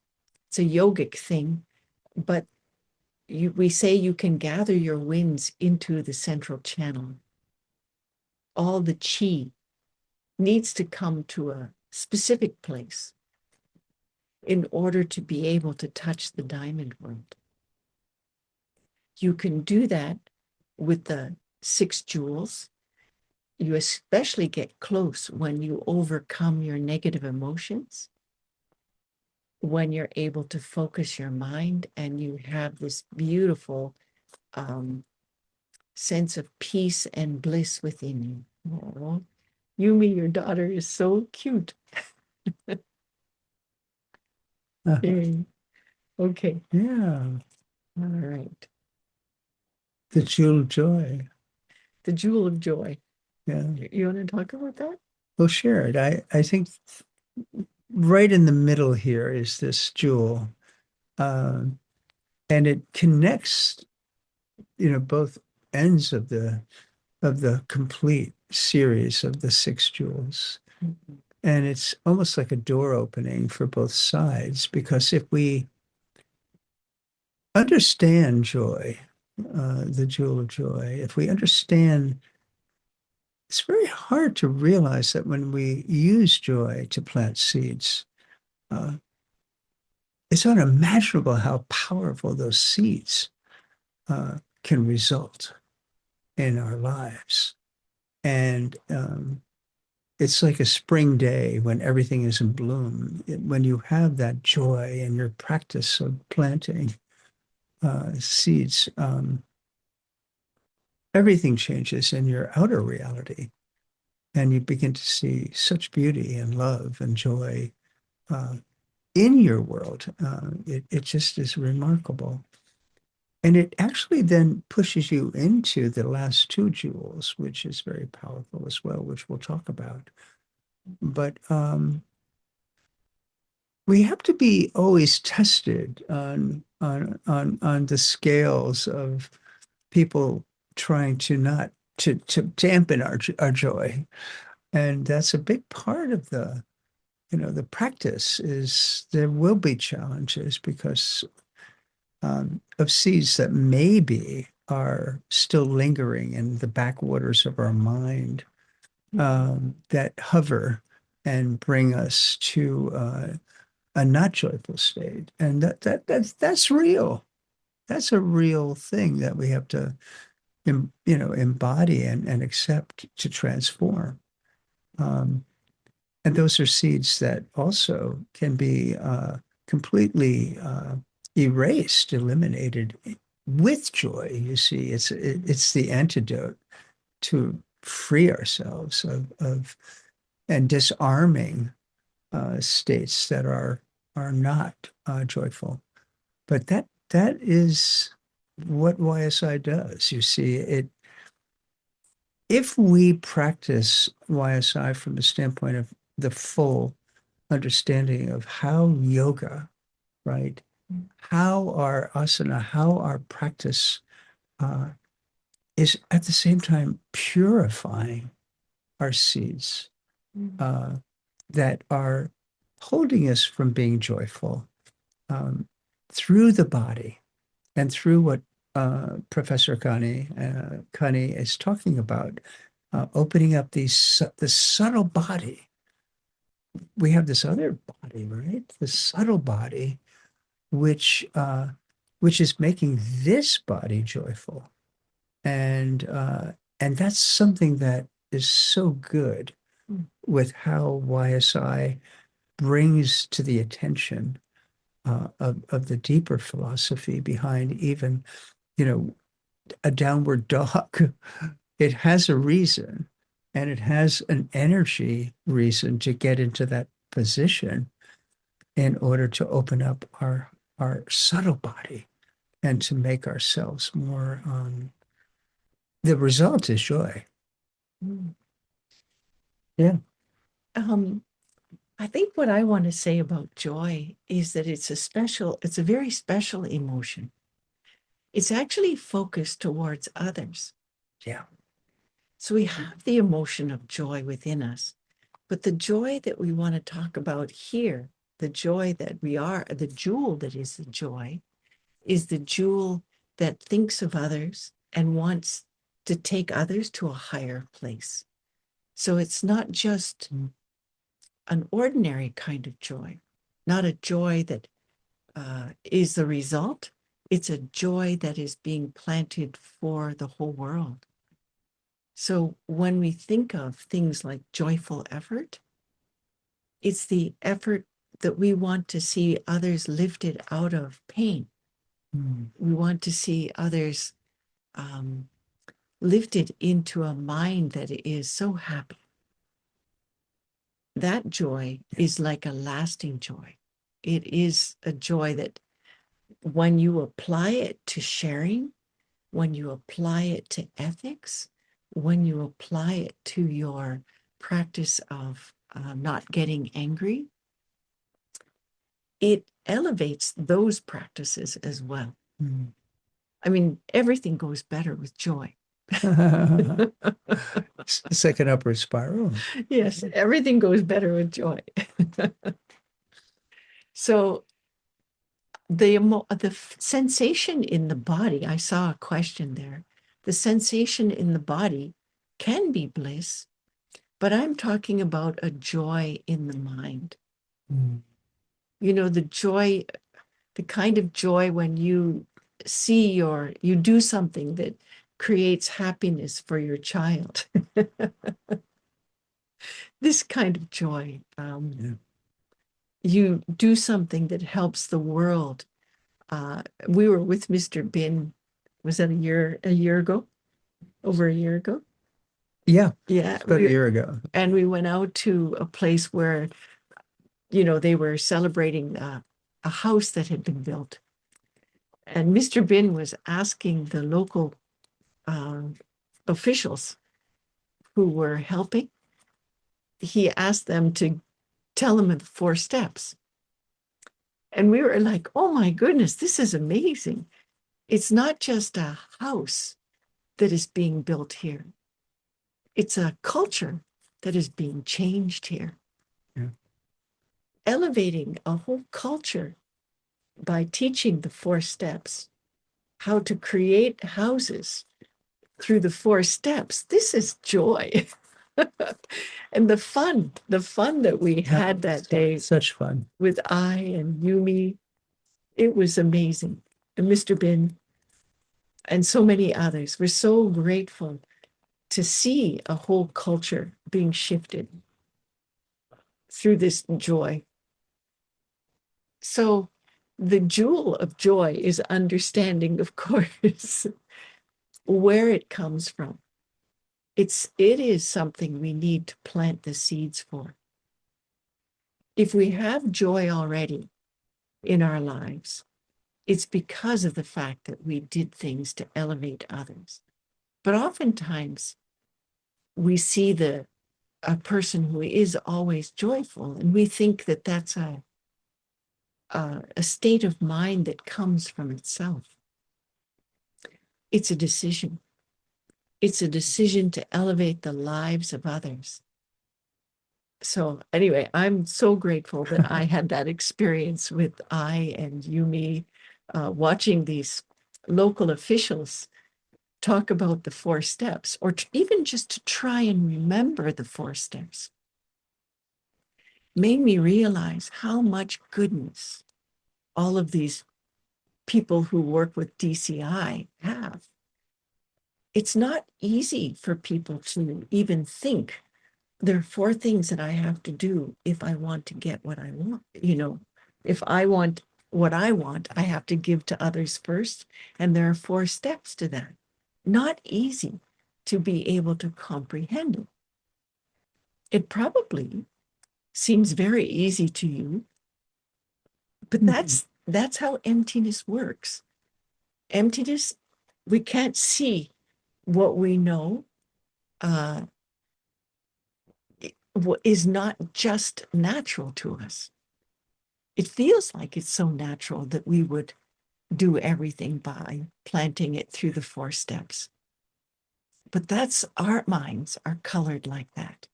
[SPEAKER 2] it's a yogic thing, but we say you can gather your winds into the central channel. All the chi needs to come to a specific place in order to be able to touch the diamond world. You can do that with the 6 jewels. You especially get close when you overcome your negative emotions, when you're able to focus your mind and you have this beautiful sense of peace and bliss within you. Oh, Yumi, your daughter is so cute. Okay.
[SPEAKER 3] Yeah.
[SPEAKER 2] All right.
[SPEAKER 3] The jewel of joy.
[SPEAKER 2] The jewel of joy.
[SPEAKER 3] Yeah.
[SPEAKER 2] You want to talk about that?
[SPEAKER 3] Well, share it. I think right in the middle here is this jewel. And it connects, both ends of the complete series of the 6 jewels.
[SPEAKER 2] Mm-hmm.
[SPEAKER 3] And it's almost like a door opening for both sides, because if we understand joy, the jewel of joy, if we understand, it's very hard to realize that when we use joy to plant seeds, it's unimaginable how powerful those seeds can result in our lives. And it's like a spring day when everything is in bloom. When you have that joy in your practice of planting seeds, everything changes in your outer reality. And you begin to see such beauty and love and joy in your world. It just is remarkable. And it actually then pushes you into the last 2 jewels, which is very powerful as well, which we'll talk about. But we have to be always tested on the scales of people trying to not to dampen our joy. And that's a big part of the practice. Is there will be challenges because of seeds that maybe are still lingering in the backwaters of our mind, that hover and bring us to a not joyful state. And that's real. That's a real thing that we have to embody and accept to transform. And those are seeds that also can be completely erased, eliminated with joy. You see, it's the antidote to free ourselves of and disarming states that are not joyful. But that is what YSI does. You see, if we practice YSI from the standpoint of the full understanding of how yoga, right, how our asana, how our practice is at the same time purifying our seeds that are holding us from being joyful through the body and through what Professor Connie is talking about, opening up the subtle body. We have this other body, right? The subtle body, which is making this body joyful, and that's something that is so good with how YSI brings to the attention of the deeper philosophy behind even, a downward dog. It has a reason And it has an energy reason to get into that position in order to open up our subtle body and to make ourselves more, the result is joy.
[SPEAKER 2] Mm.
[SPEAKER 3] Yeah.
[SPEAKER 2] I think what I want to say about joy is that it's a very special emotion. It's actually focused towards others.
[SPEAKER 3] Yeah.
[SPEAKER 2] So we have the emotion of joy within us, but the joy that we want to talk about here, the joy that we are, the jewel that is the joy, is the jewel that thinks of others and wants to take others to a higher place. So it's not just an ordinary kind of joy, not a joy that is the result. It's a joy that is being planted for the whole world. So when we think of things like joyful effort, it's the effort that we want to see others lifted out of pain. We want to see others lifted into a mind that is so happy. That joy is like a lasting joy. It is a joy that when you apply it to sharing, when you apply it to ethics, when you apply it to your practice of not getting angry, it elevates those practices as well. I mean, everything goes better with joy.
[SPEAKER 3] It's like an upward spiral.
[SPEAKER 2] Yes, everything goes better with joy. So the sensation in the body, I saw a question there. The sensation in the body can be bliss, but I'm talking about a joy in the mind. You know, the joy, the kind of joy when you see or you do something that creates happiness for your child. This kind of joy. You do something that helps the world. We were with Mr. BİN, was that a year ago? Over a year ago?
[SPEAKER 3] Yeah.
[SPEAKER 2] Yeah.
[SPEAKER 3] About a year ago.
[SPEAKER 2] And we went out to a place where, you know, they were celebrating a house that had been built. And Mr. BİN was asking the local officials who were helping, he asked them to tell him the 4 steps. And we were like, oh my goodness, this is amazing. It's not just a house that is being built here. It's a culture that is being changed here.
[SPEAKER 3] Yeah.
[SPEAKER 2] Elevating a whole culture by teaching the 4 steps, how to create houses through the 4 steps. This is joy. And the fun that we had that day.
[SPEAKER 3] Such fun.
[SPEAKER 2] With I and Yumi, it was amazing. And Mr. BİN and so many others. We're so grateful to see a whole culture being shifted through this joy. So the jewel of joy is understanding, of course, where it comes from. It is something we need to plant the seeds for. If we have joy already in our lives, it's because of the fact that we did things to elevate others. But oftentimes we see a person who is always joyful, and we think that that's a state of mind that comes from itself. It's a decision. It's a decision to elevate the lives of others. So anyway, I'm so grateful that I had that experience with I and Yumi, watching these local officials talk about the 4 steps, or even just to try and remember the 4 steps, made me realize how much goodness all of these people who work with DCI have. It's not easy for people to even think there are 4 things that I have to do if I want to get what I want. You know, if I want what I want, I have to give to others first. And there are 4 steps to that. Not easy to be able to comprehend it. it probably seems very easy to you, but that's how emptiness works. Emptiness, we can't see what we know is not just natural to us. It feels like it's so natural that we would do everything by planting it through the 4 steps. But that's, our minds are colored like that.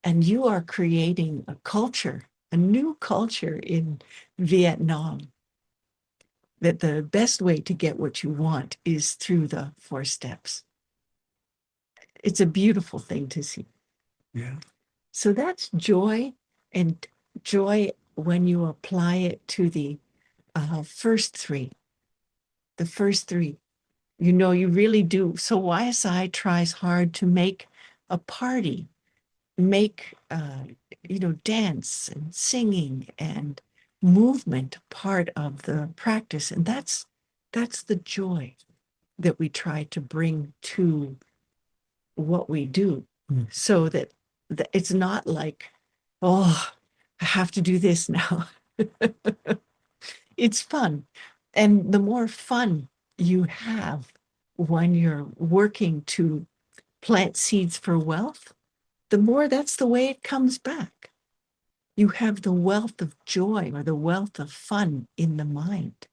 [SPEAKER 2] And you are creating a culture, a new culture in Vietnam, that the best way to get what you want is through the 4 steps. It's a beautiful thing to see.
[SPEAKER 3] Yeah.
[SPEAKER 2] So that's joy, and joy when you apply it to the first 3. The first 3, you know, you really do. So YSI tries hard to make a party, make, you know, dance and singing and movement part of the practice. And that's the joy that we try to bring to what we do, so that it's not like, oh, I have to do this now. It's fun. And the more fun you have when you're working to plant seeds for wealth, the more that's the way it comes back. You have the wealth of joy or the wealth of fun in the mind.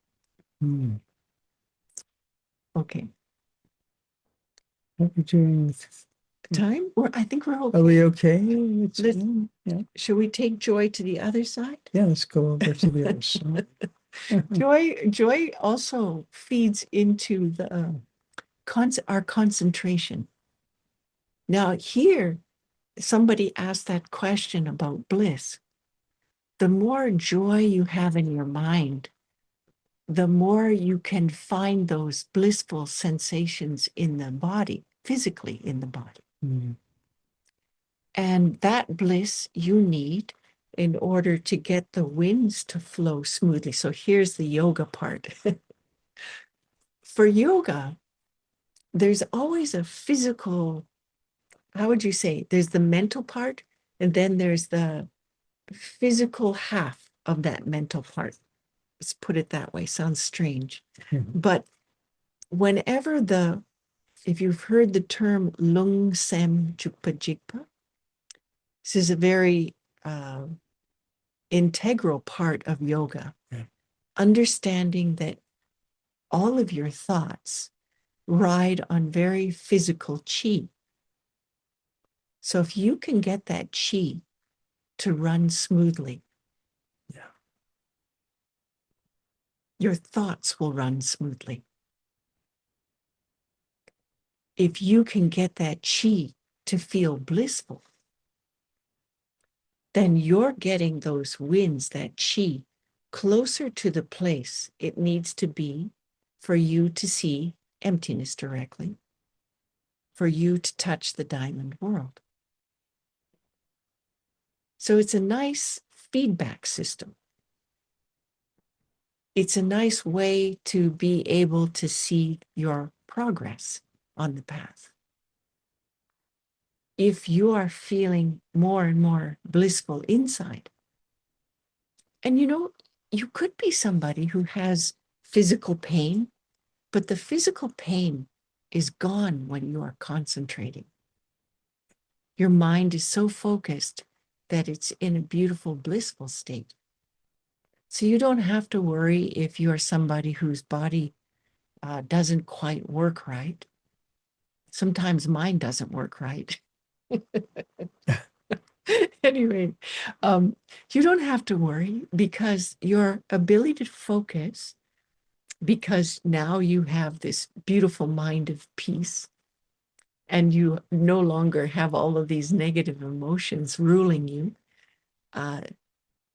[SPEAKER 2] Okay.
[SPEAKER 3] What are we doing with
[SPEAKER 2] Time? I think we're okay.
[SPEAKER 3] Are we okay? Yeah.
[SPEAKER 2] Should we take joy to the other side?
[SPEAKER 3] Yeah, let's go over to the other side.
[SPEAKER 2] Joy also feeds into the our concentration. Now here, somebody asked that question about bliss. The more joy you have in your mind, the more you can find those blissful sensations in the body, physically in the body. And that bliss you need in order to get the winds to flow smoothly. So here's the yoga part. For yoga, there's always a physical, how would you say? There's the mental part, and then there's the physical half of that mental part. Let's put it that way. Sounds strange. But whenever if you've heard the term lung sem jukpa jikpa, this is a very integral part of yoga. Understanding that all of your thoughts ride on very physical chi. So if you can get that chi to run smoothly, your thoughts will run smoothly. If you can get that chi to feel blissful, then you're getting those winds, that chi, closer to the place it needs to be for you to see emptiness directly, for you to touch the diamond world. So it's a nice feedback system. It's a nice way to be able to see your progress on the path. If you are feeling more and more blissful inside, and you know, you could be somebody who has physical pain, but the physical pain is gone when you are concentrating. Your mind is so focused that it's in a beautiful, blissful state. So you don't have to worry if you're somebody whose body doesn't quite work right. Sometimes mine doesn't work right. Anyway, you don't have to worry, because your ability to focus, because now you have this beautiful mind of peace, and you no longer have all of these negative emotions ruling you,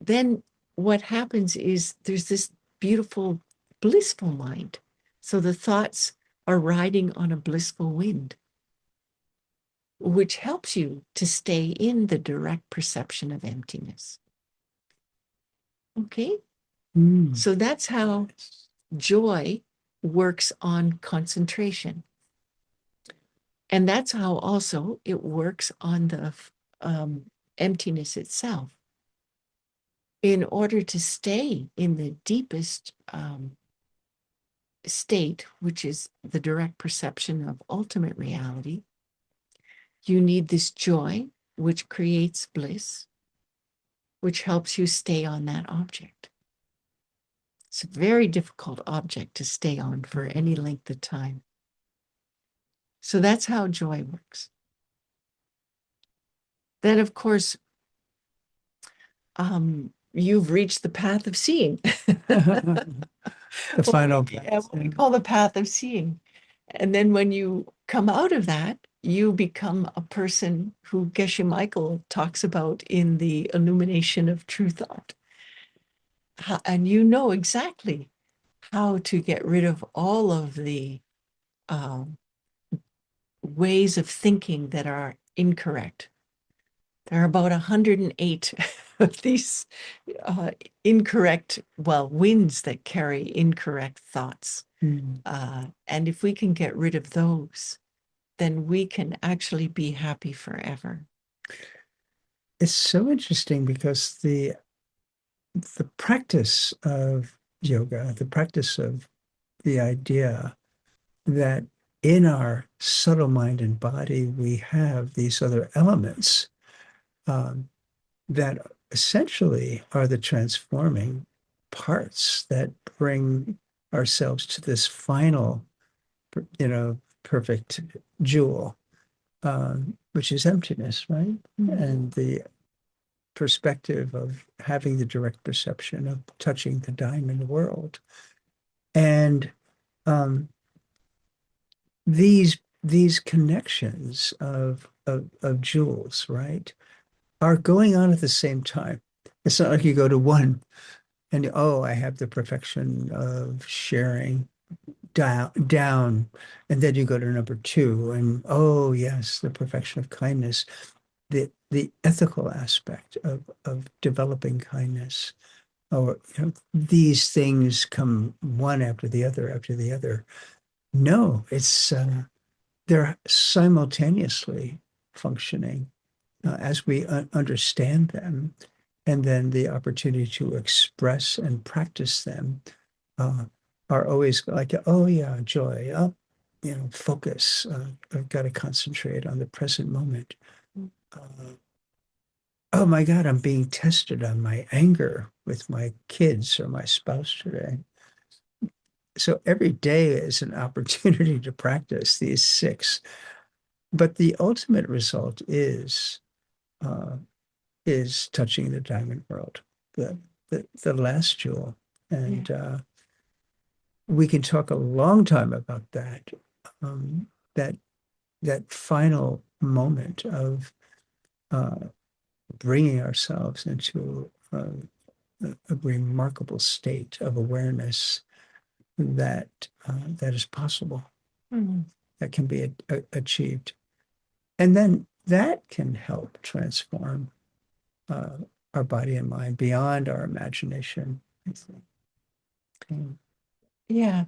[SPEAKER 2] then what happens is there's this beautiful, blissful mind. So the thoughts are riding on a blissful wind, which helps you to stay in the direct perception of emptiness. Okay? So that's how joy works on concentration. And that's how also it works on the emptiness itself, in order to stay in the deepest state, which is the direct perception of ultimate reality, you need this joy, which creates bliss, which helps you stay on that object. It's a very difficult object to stay on for any length of time. So that's how joy works. Then, of course, you've reached the path of seeing.
[SPEAKER 3] The final
[SPEAKER 2] What we call the path of seeing. And then when you come out of that, you become a person who Geshe Michael talks about in the illumination of true thought. And you know exactly how to get rid of all of the ways of thinking that are incorrect. There are about 108 of these incorrect, winds that carry incorrect thoughts. And if we can get rid of those, then we can actually be happy forever.
[SPEAKER 3] It's so interesting because the practice of yoga, the practice of the idea that in our subtle mind and body, we have these other elements that essentially are the transforming parts that bring ourselves to this final, perfect jewel, which is emptiness, right? And the perspective of having the direct perception of touching the diamond world. And these connections of jewels, right, are going on at the same time. It's not like you go to one and, I have the perfection of sharing down, and then you go to number 2 and, yes, the perfection of kindness, the ethical aspect of developing kindness, or these things come one after the other. No, it's they're simultaneously functioning as we understand them, and then the opportunity to express and practice them are always like, joy, focus. I've got to concentrate on the present moment. Oh my God, I'm being tested on my anger with my kids or my spouse today. So every day is an opportunity to practice these 6. But the ultimate result is touching the diamond world, the last jewel. And we can talk a long time about that, that final moment of bringing ourselves into a remarkable state of awareness that is possible, that can be achieved. And then that can help transform our body and mind beyond our imagination, I think.
[SPEAKER 2] Yeah.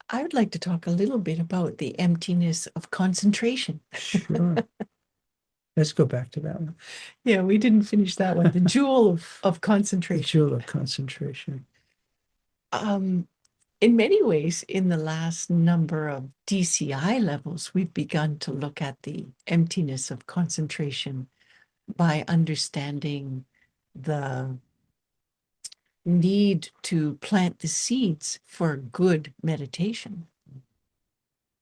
[SPEAKER 2] I would like to talk a little bit about the emptiness of concentration.
[SPEAKER 3] Sure. Let's go back to that one.
[SPEAKER 2] Yeah, we didn't finish that one. The jewel of concentration.
[SPEAKER 3] The jewel of concentration.
[SPEAKER 2] In many ways, in the last number of DCI levels, we've begun to look at the emptiness of concentration by understanding the need to plant the seeds for good meditation.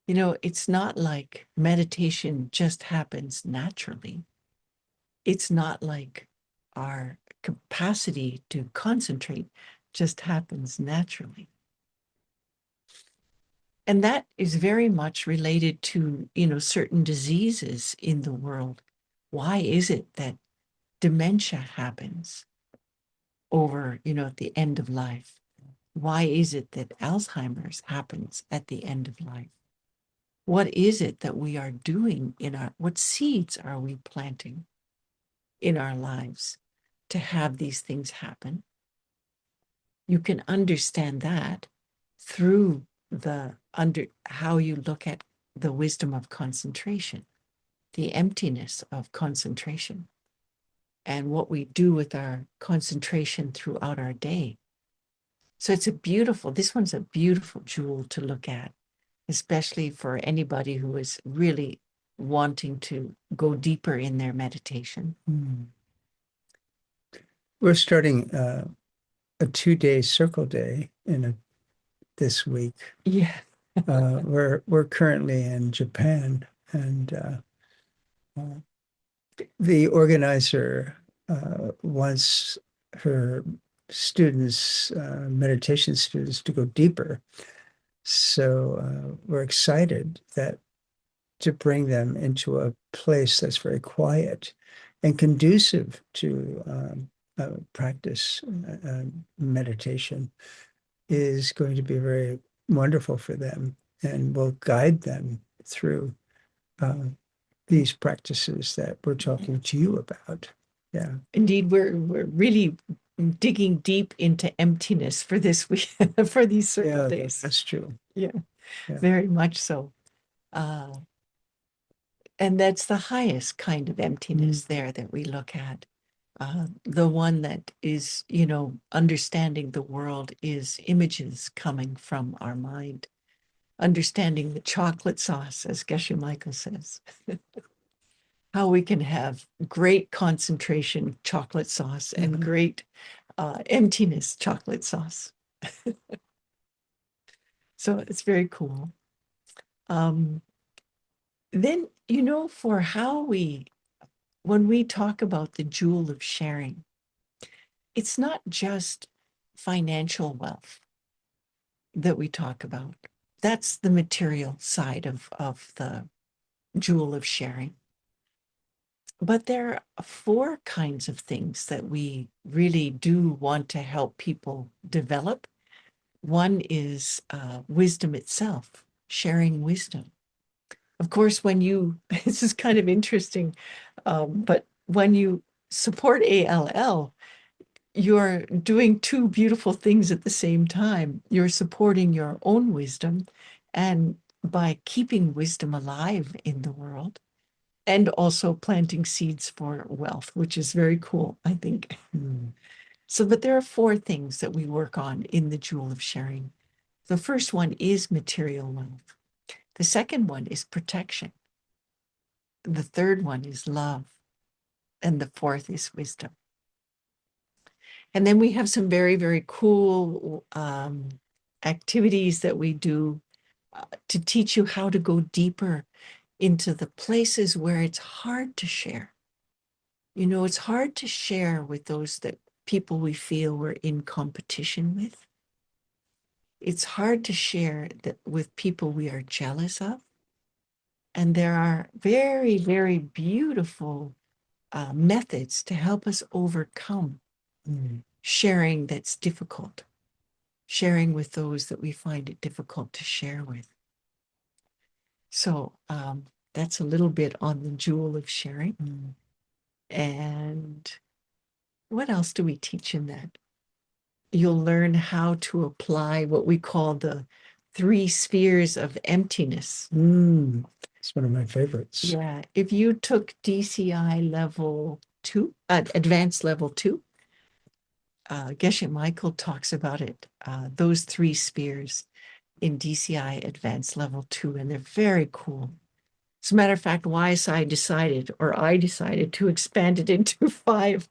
[SPEAKER 2] It's not like meditation just happens naturally. It's not like our capacity to concentrate just happens naturally. And that is very much related to, certain diseases in the world. Why is it that dementia happens over, at the end of life? Why is it that Alzheimer's happens at the end of life? What is it that we are doing what seeds are we planting in our lives to have these things happen? You can understand that through how you look at the wisdom of concentration, the emptiness of concentration. and what we do with our concentration throughout our day. So this one's a beautiful jewel to look at, especially for anybody who is really wanting to go deeper in their meditation.
[SPEAKER 3] We're starting a 2-day circle day this week.
[SPEAKER 2] Yeah.
[SPEAKER 3] We're currently in Japan, and the organizer wants her students, meditation students, to go deeper. So we're excited to bring them into a place that's very quiet and conducive to practice meditation is going to be very wonderful for them, and will guide them through these practices that we're talking to you about. Yeah.
[SPEAKER 2] Indeed, we're really digging deep into emptiness for this week, for these circle days.
[SPEAKER 3] That's true.
[SPEAKER 2] Yeah, very much so. And that's the highest kind of emptiness there that we look at. The one that is, understanding the world is images coming from our mind. Understanding the chocolate sauce, as Geshe Michael says. How we can have great concentration chocolate sauce and great emptiness chocolate sauce. So it's very cool. Then, for when we talk about the jewel of sharing, it's not just financial wealth that we talk about. That's the material side of the jewel of sharing. But there are 4 kinds of things that we really do want to help people develop. One is wisdom itself, sharing wisdom. Of course, this is kind of interesting, but when you support ALL, you're doing 2 beautiful things at the same time. You're supporting your own wisdom, and by keeping wisdom alive in the world, and also planting seeds for wealth, which is very cool, I think. So, but there are 4 things that we work on in the jewel of sharing. The first one is material wealth. The second one is protection. The third one is love. And the fourth is wisdom. And then we have some very, very cool activities that we do to teach you how to go deeper into the places where it's hard to share. It's hard to share with those people we feel we're in competition with. It's hard to share with people we are jealous of. And there are very, very beautiful methods to help us overcome sharing that's difficult, sharing with those that we find it difficult to share with. So that's a little bit on the jewel of sharing. And what else do we teach in that? You'll learn how to apply what we call the 3 spheres of emptiness.
[SPEAKER 3] It's one of my favorites.
[SPEAKER 2] Yeah, if you took DCI level 2, advanced level 2, Geshe Michael talks about it, those 3 spheres in DCI advanced level 2, and they're very cool. As a matter of fact, I decided to expand it into 5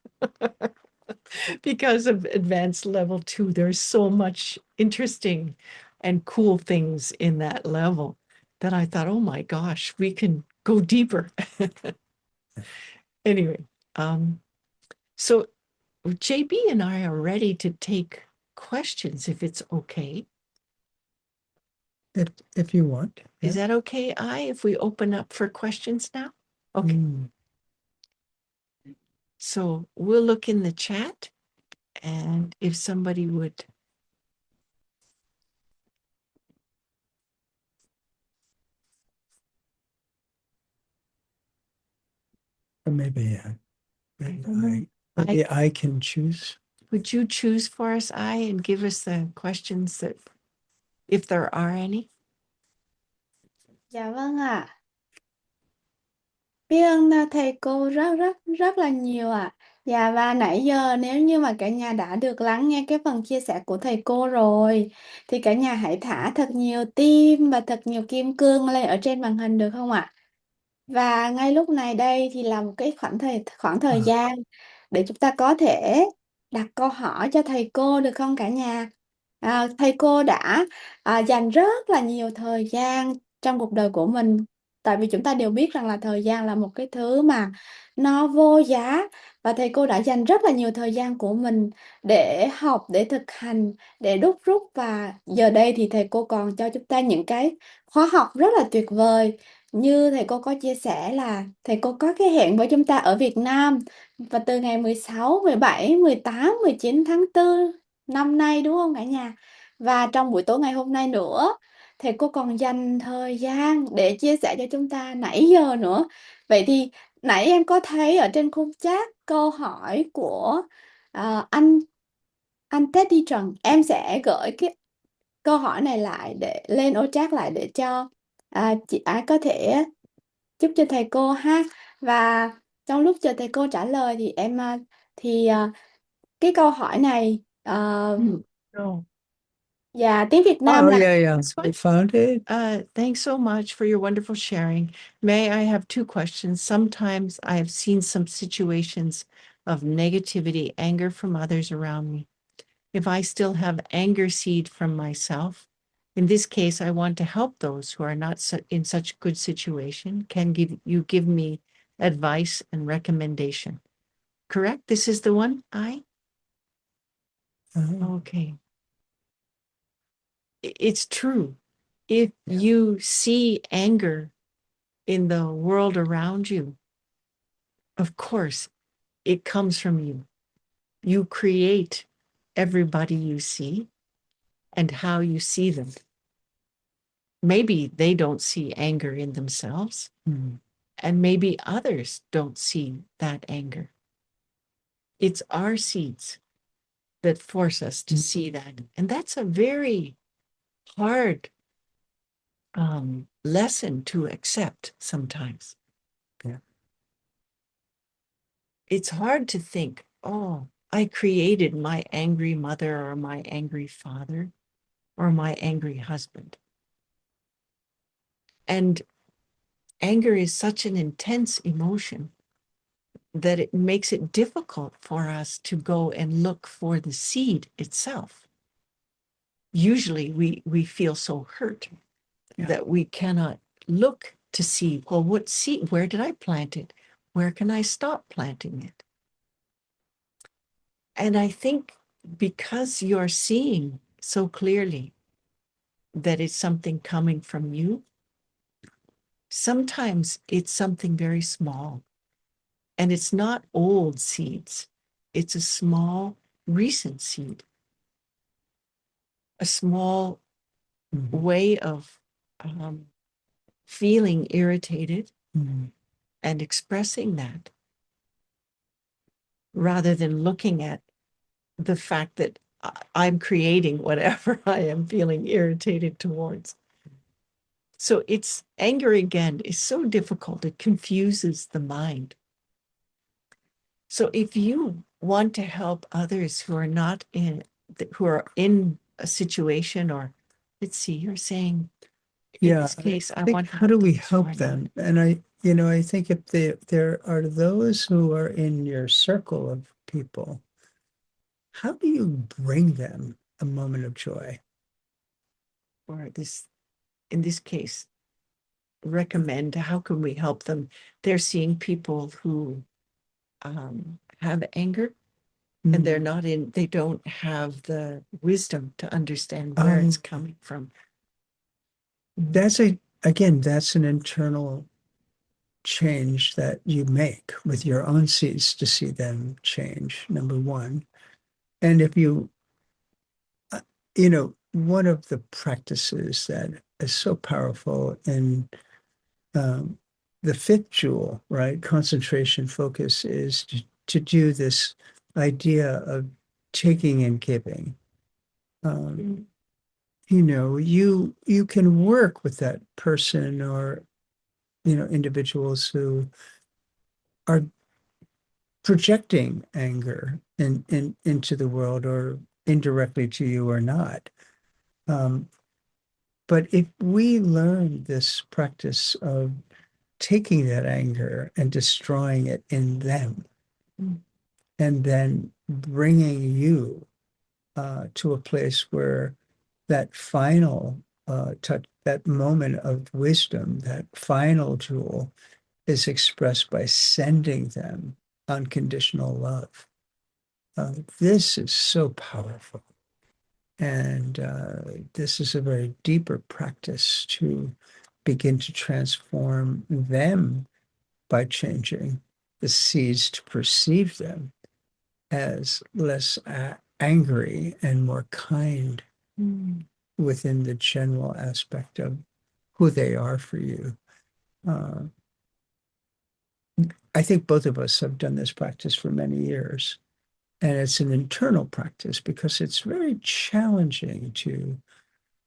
[SPEAKER 2] because of advanced level 2. There's so much interesting and cool things in that level that I thought, oh my gosh, we can go deeper. Anyway, so JB and I are ready to take questions if it's okay.
[SPEAKER 3] If you want.
[SPEAKER 2] Is that okay, if we open up for questions now? Okay. So we'll look in the chat, and if somebody would.
[SPEAKER 3] Or maybe I can choose.
[SPEAKER 2] Would you choose for us, and give us the questions that, if there are any?
[SPEAKER 1] Dạ vâng ạ. Biết ơn thầy cô rất rất rất là nhiều ạ. Dạ, và nãy giờ nếu như mà cả nhà đã được lắng nghe cái phần chia sẻ của thầy cô rồi thì cả nhà hãy thả thật nhiều tim và thật nhiều kim cương lên ở trên màn hình được không ạ? Và ngay lúc này đây thì là một cái khoảng thời
[SPEAKER 3] À,
[SPEAKER 1] gian để chúng ta có thể đặt câu hỏi cho thầy cô được không cả nhà? Thầy cô đã dành rất là nhiều thời gian trong cuộc đời của mình. Tại vì chúng ta đều biết rằng là thời gian là một cái thứ mà nó vô giá, và thầy cô đã dành rất là nhiều thời gian của mình để học, để thực hành, để đúc rút, và giờ đây thì thầy cô còn cho chúng ta những cái khóa học rất là tuyệt vời. Như thầy cô có chia sẻ là thầy cô có cái hẹn với chúng ta ở Việt Nam, và từ ngày 16, 17, 18, 19 tháng 4 năm nay đúng không cả nhà? Và trong buổi tối ngày hôm nay nữa, thầy cô còn dành thời gian để chia sẻ cho chúng ta nãy giờ nữa. Vậy thì nãy em có thấy ở trên khung chat câu hỏi của à, anh Teddy Trần. Em sẽ gửi cái câu hỏi này lại để lên ô chat lại để cho chị Ái có thể giúp cho thầy cô ha. Và trong lúc chờ thầy cô trả lời thì thì cái câu hỏi này
[SPEAKER 2] No.
[SPEAKER 1] và tiếng Việt Nam
[SPEAKER 3] oh,
[SPEAKER 1] là
[SPEAKER 3] yeah, yeah.
[SPEAKER 2] That's fine.
[SPEAKER 3] I found it.
[SPEAKER 2] Thanks so much for your wonderful sharing. May I have two questions? Sometimes I have seen some situations of negativity, anger from others around me. If I still have anger seed from myself, in this case, I want to help those who are not in such good situation. Can you give me advice and recommendation? Correct? This is the one? Okay. It's true. If you see anger in the world around you, of course, it comes from you. You create everybody you see and how you see them. Maybe they don't see anger in themselves, and maybe others don't see that anger. It's our seeds that force us to see that. And that's a very hard lesson to accept sometimes.
[SPEAKER 3] Yeah.
[SPEAKER 2] It's hard to think, oh, I created my angry mother or my angry father or my angry husband. And anger is such an intense emotion that it makes it difficult for us to go and look for the seed itself. Usually we feel so hurt that we cannot look to see, well, what seed, where did I plant it? Where can I stop planting it? And I think because you're seeing so clearly that it's something coming from you, sometimes it's something very small. And it's not old seeds. It's a small, recent seed. A small way of feeling irritated and expressing that, rather than looking at the fact that I'm creating whatever I am feeling irritated towards. So it's anger again is so difficult. It confuses the mind. So if you want to help others who are not who are in a situation, or let's see, you're saying, in this case, I
[SPEAKER 3] think,
[SPEAKER 2] want
[SPEAKER 3] how do we
[SPEAKER 2] those who are
[SPEAKER 3] help
[SPEAKER 2] not.
[SPEAKER 3] them? And I think if there are those who are in your circle of people, how do you bring them a moment of joy?
[SPEAKER 2] Or this, in this case, recommend, how can we help them? They're seeing people who have anger, and they're not they don't have the wisdom to understand where it's coming from.
[SPEAKER 3] That's an internal change that you make with your own seeds to see them change, number one. And if one of the practices that is so powerful in the fifth jewel, right? Concentration, focus, is to do this idea of taking and giving. You can work with that person or individuals who are projecting anger into the world, or indirectly to you or not. But if we learn this practice of taking that anger and destroying it in them, and then bringing you to a place where that final touch, that moment of wisdom, that final jewel, is expressed by sending them unconditional love. This is so powerful. And this is a very deeper practice to begin to transform them by changing the seeds to perceive them as less angry and more kind within the general aspect of who they are for you. I think both of us have done this practice for many years. And it's an internal practice because it's very challenging to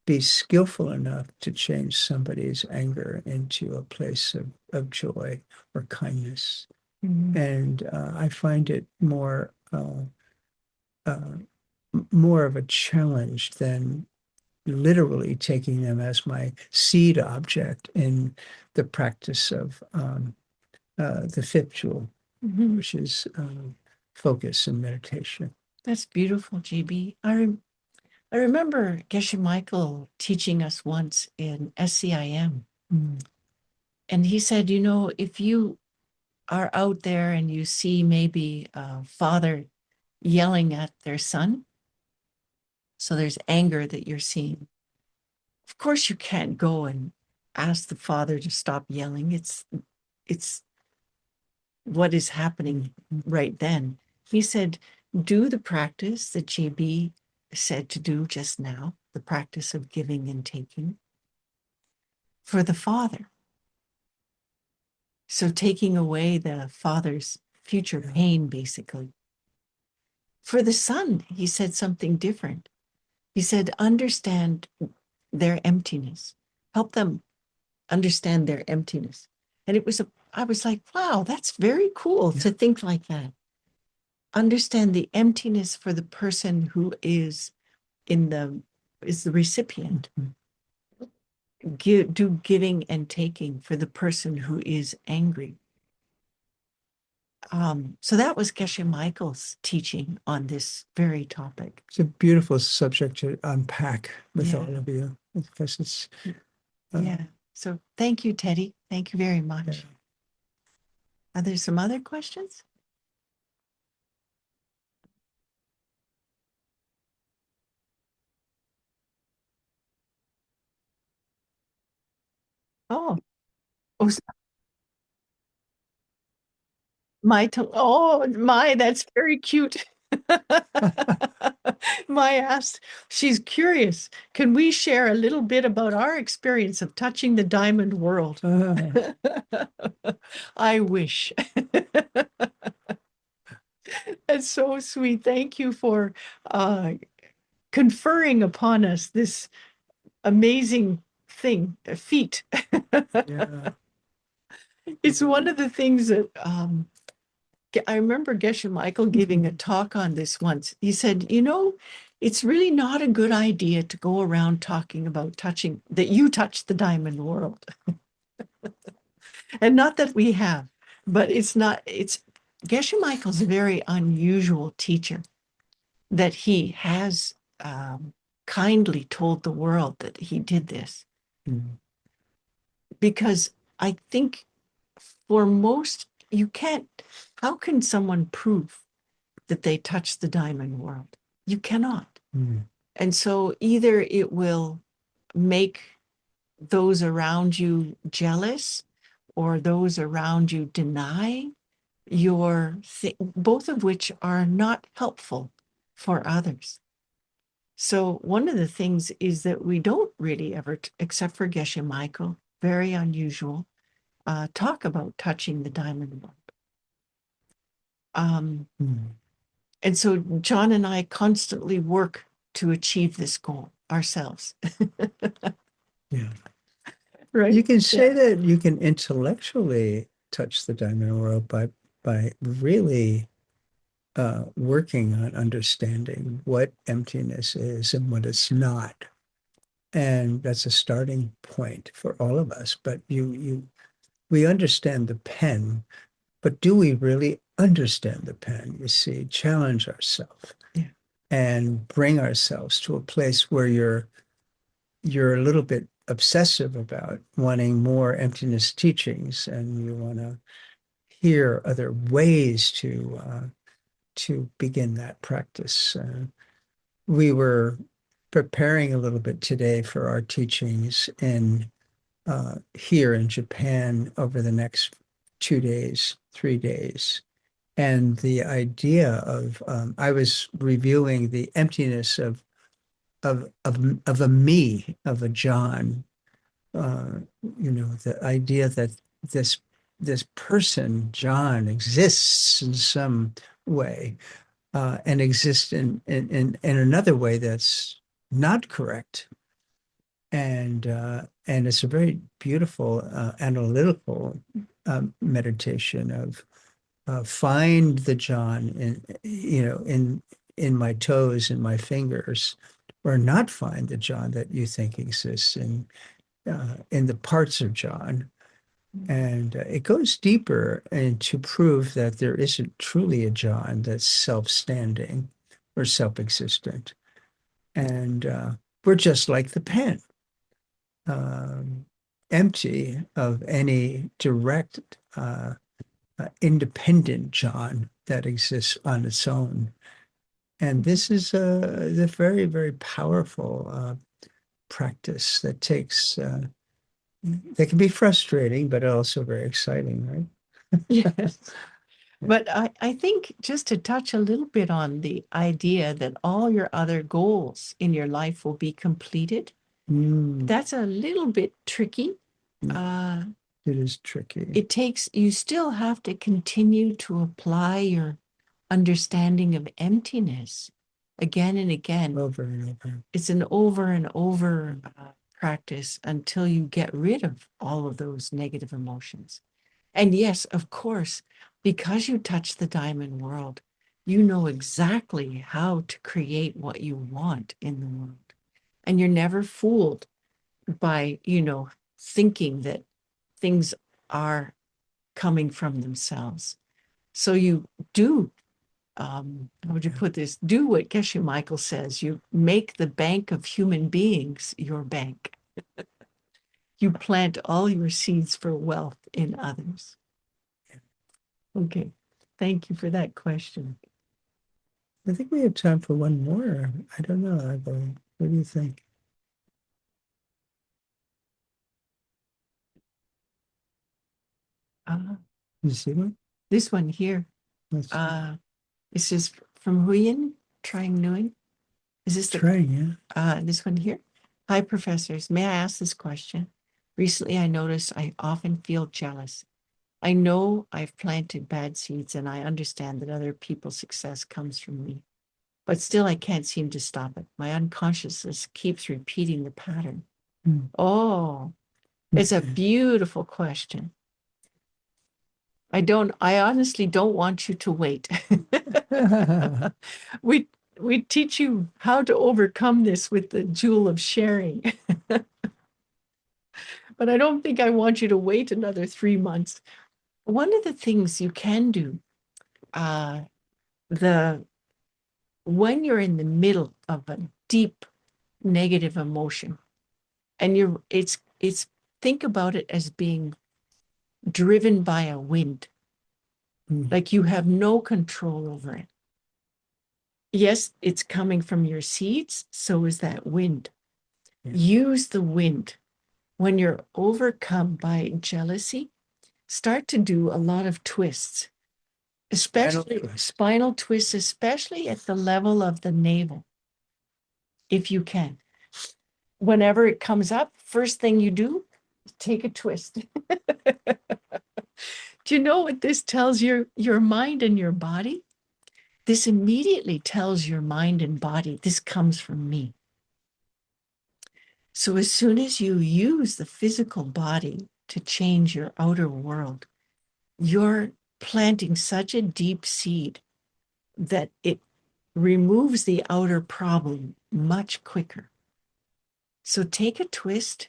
[SPEAKER 3] be skillful enough to change somebody's anger into a place of joy or kindness. And I find it more of a challenge than literally taking them as my seed object in the practice of the fifth jewel, which is focus and meditation.
[SPEAKER 2] That's beautiful, GB. I remember Geshe Michael teaching us once in SCIM. And he said, you know, if you are out there and you see maybe a father yelling at their son, so there's anger that you're seeing. Of course, you can't go and ask the father to stop yelling. It's what is happening right then. He said, do the practice that JB said to do just now, the practice of giving and taking for the father. So taking away the father's future pain, basically. For the son, he said something different. He said, understand their emptiness. Help them understand their emptiness. And I was like, wow, that's very cool to think like that. Understand the emptiness for the person who is the recipient. Do giving and taking for the person who is angry. So that was Geshe Michael's teaching on this very topic.
[SPEAKER 3] It's a beautiful subject to unpack with all of you, because it's
[SPEAKER 2] So thank you, Teddy. Thank you very much.
[SPEAKER 3] Yeah.
[SPEAKER 2] Are there some other questions? Oh, my tongue. Oh, that's very cute. Mai asked, she's curious. Can we share a little bit about our experience of touching the diamond world? I wish. That's so sweet. Thank you for conferring upon us this amazing feat. It's one of the things that I remember Geshe Michael giving a talk on this once. He said, you know, it's really not a good idea to go around talking about that you touch the diamond world. And not that we have, but Geshe Michael's a very unusual teacher, that he has kindly told the world that he did this. Because I think for most, how can someone prove that they touch the diamond world? You cannot. And so either it will make those around you jealous, or those around you deny both of which are not helpful for others. So one of the things is that we don't really ever, except for Geshe Michael, very unusual, talk about touching the diamond world. And so John and I constantly work to achieve this goal ourselves.
[SPEAKER 3] Right. You can say that you can intellectually touch the diamond world, but by really working on understanding what emptiness is and what it's not. And that's a starting point for all of us. But we understand the pen, but do we really understand the pen? You see, challenge ourselves and bring ourselves to a place where you're a little bit obsessive about wanting more emptiness teachings, and you want to hear other ways to begin that practice. We were preparing a little bit today for our teachings in here in Japan over the next 2 days, 3 days. And the idea of, I was reviewing the emptiness of a me, of a John, you know, the idea that this person, John, exists in some way, and exists in another way that's not correct. And it's a very beautiful analytical meditation of find the John in, you know, in my toes and my fingers, or not find the John that you think exists in the parts of John. And it goes deeper and to prove that there isn't truly a John that's self-standing or self-existent. And we're just like the pen, empty of any direct, independent John that exists on its own. And this is a very, very powerful practice that takes, that can be frustrating, but also very exciting, right?
[SPEAKER 2] Yes. But I think just to touch a little bit on the idea that all your other goals in your life will be completed, that's a little bit tricky.
[SPEAKER 3] It is tricky.
[SPEAKER 2] It takes, you still have to continue to apply your understanding of emptiness again and again.
[SPEAKER 3] Over and over.
[SPEAKER 2] It's an over and over practice until you get rid of all of those negative emotions. And yes, of course, because you touch the diamond world, you know exactly how to create what you want in the world. And you're never fooled by, you know, thinking that things are coming from themselves. So you do, how would you put this? Do what Geshe Michael says. You make the bank of human beings your bank. You plant all your seeds for wealth in others. Okay, thank you for that question.
[SPEAKER 3] I think we have time for one more. I don't know, I believe. What do you think? You see one?
[SPEAKER 2] This one here. This is from Huyen, trying Nuy. Is this the
[SPEAKER 3] trying? Yeah.
[SPEAKER 2] This one here? Hi, professors. May I ask this question? Recently, I noticed I often feel jealous. I know I've planted bad seeds and I understand that other people's success comes from me, but still I can't seem to stop it. My unconsciousness keeps repeating the pattern. Oh, it's a beautiful question. I honestly don't want you to wait. We teach you how to overcome this with the jewel of sharing. But I don't think I want you to wait another 3 months. One of the things you can do, when you're in the middle of a deep negative emotion, and it's think about it as being driven by a wind, like you have no control over it. Yes, it's coming from your seeds, so is that wind. Use the wind. When you're overcome by jealousy, start to do a lot of twists, especially spinal twists, especially at the level of the navel, if you can. Whenever it comes up, first thing you do, take a twist. Do you know what this tells your mind and your body? This immediately tells your mind and body, this comes from me. So as soon as you use the physical body to change your outer world, your planting such a deep seed that it removes the outer problem much quicker. So take a twist,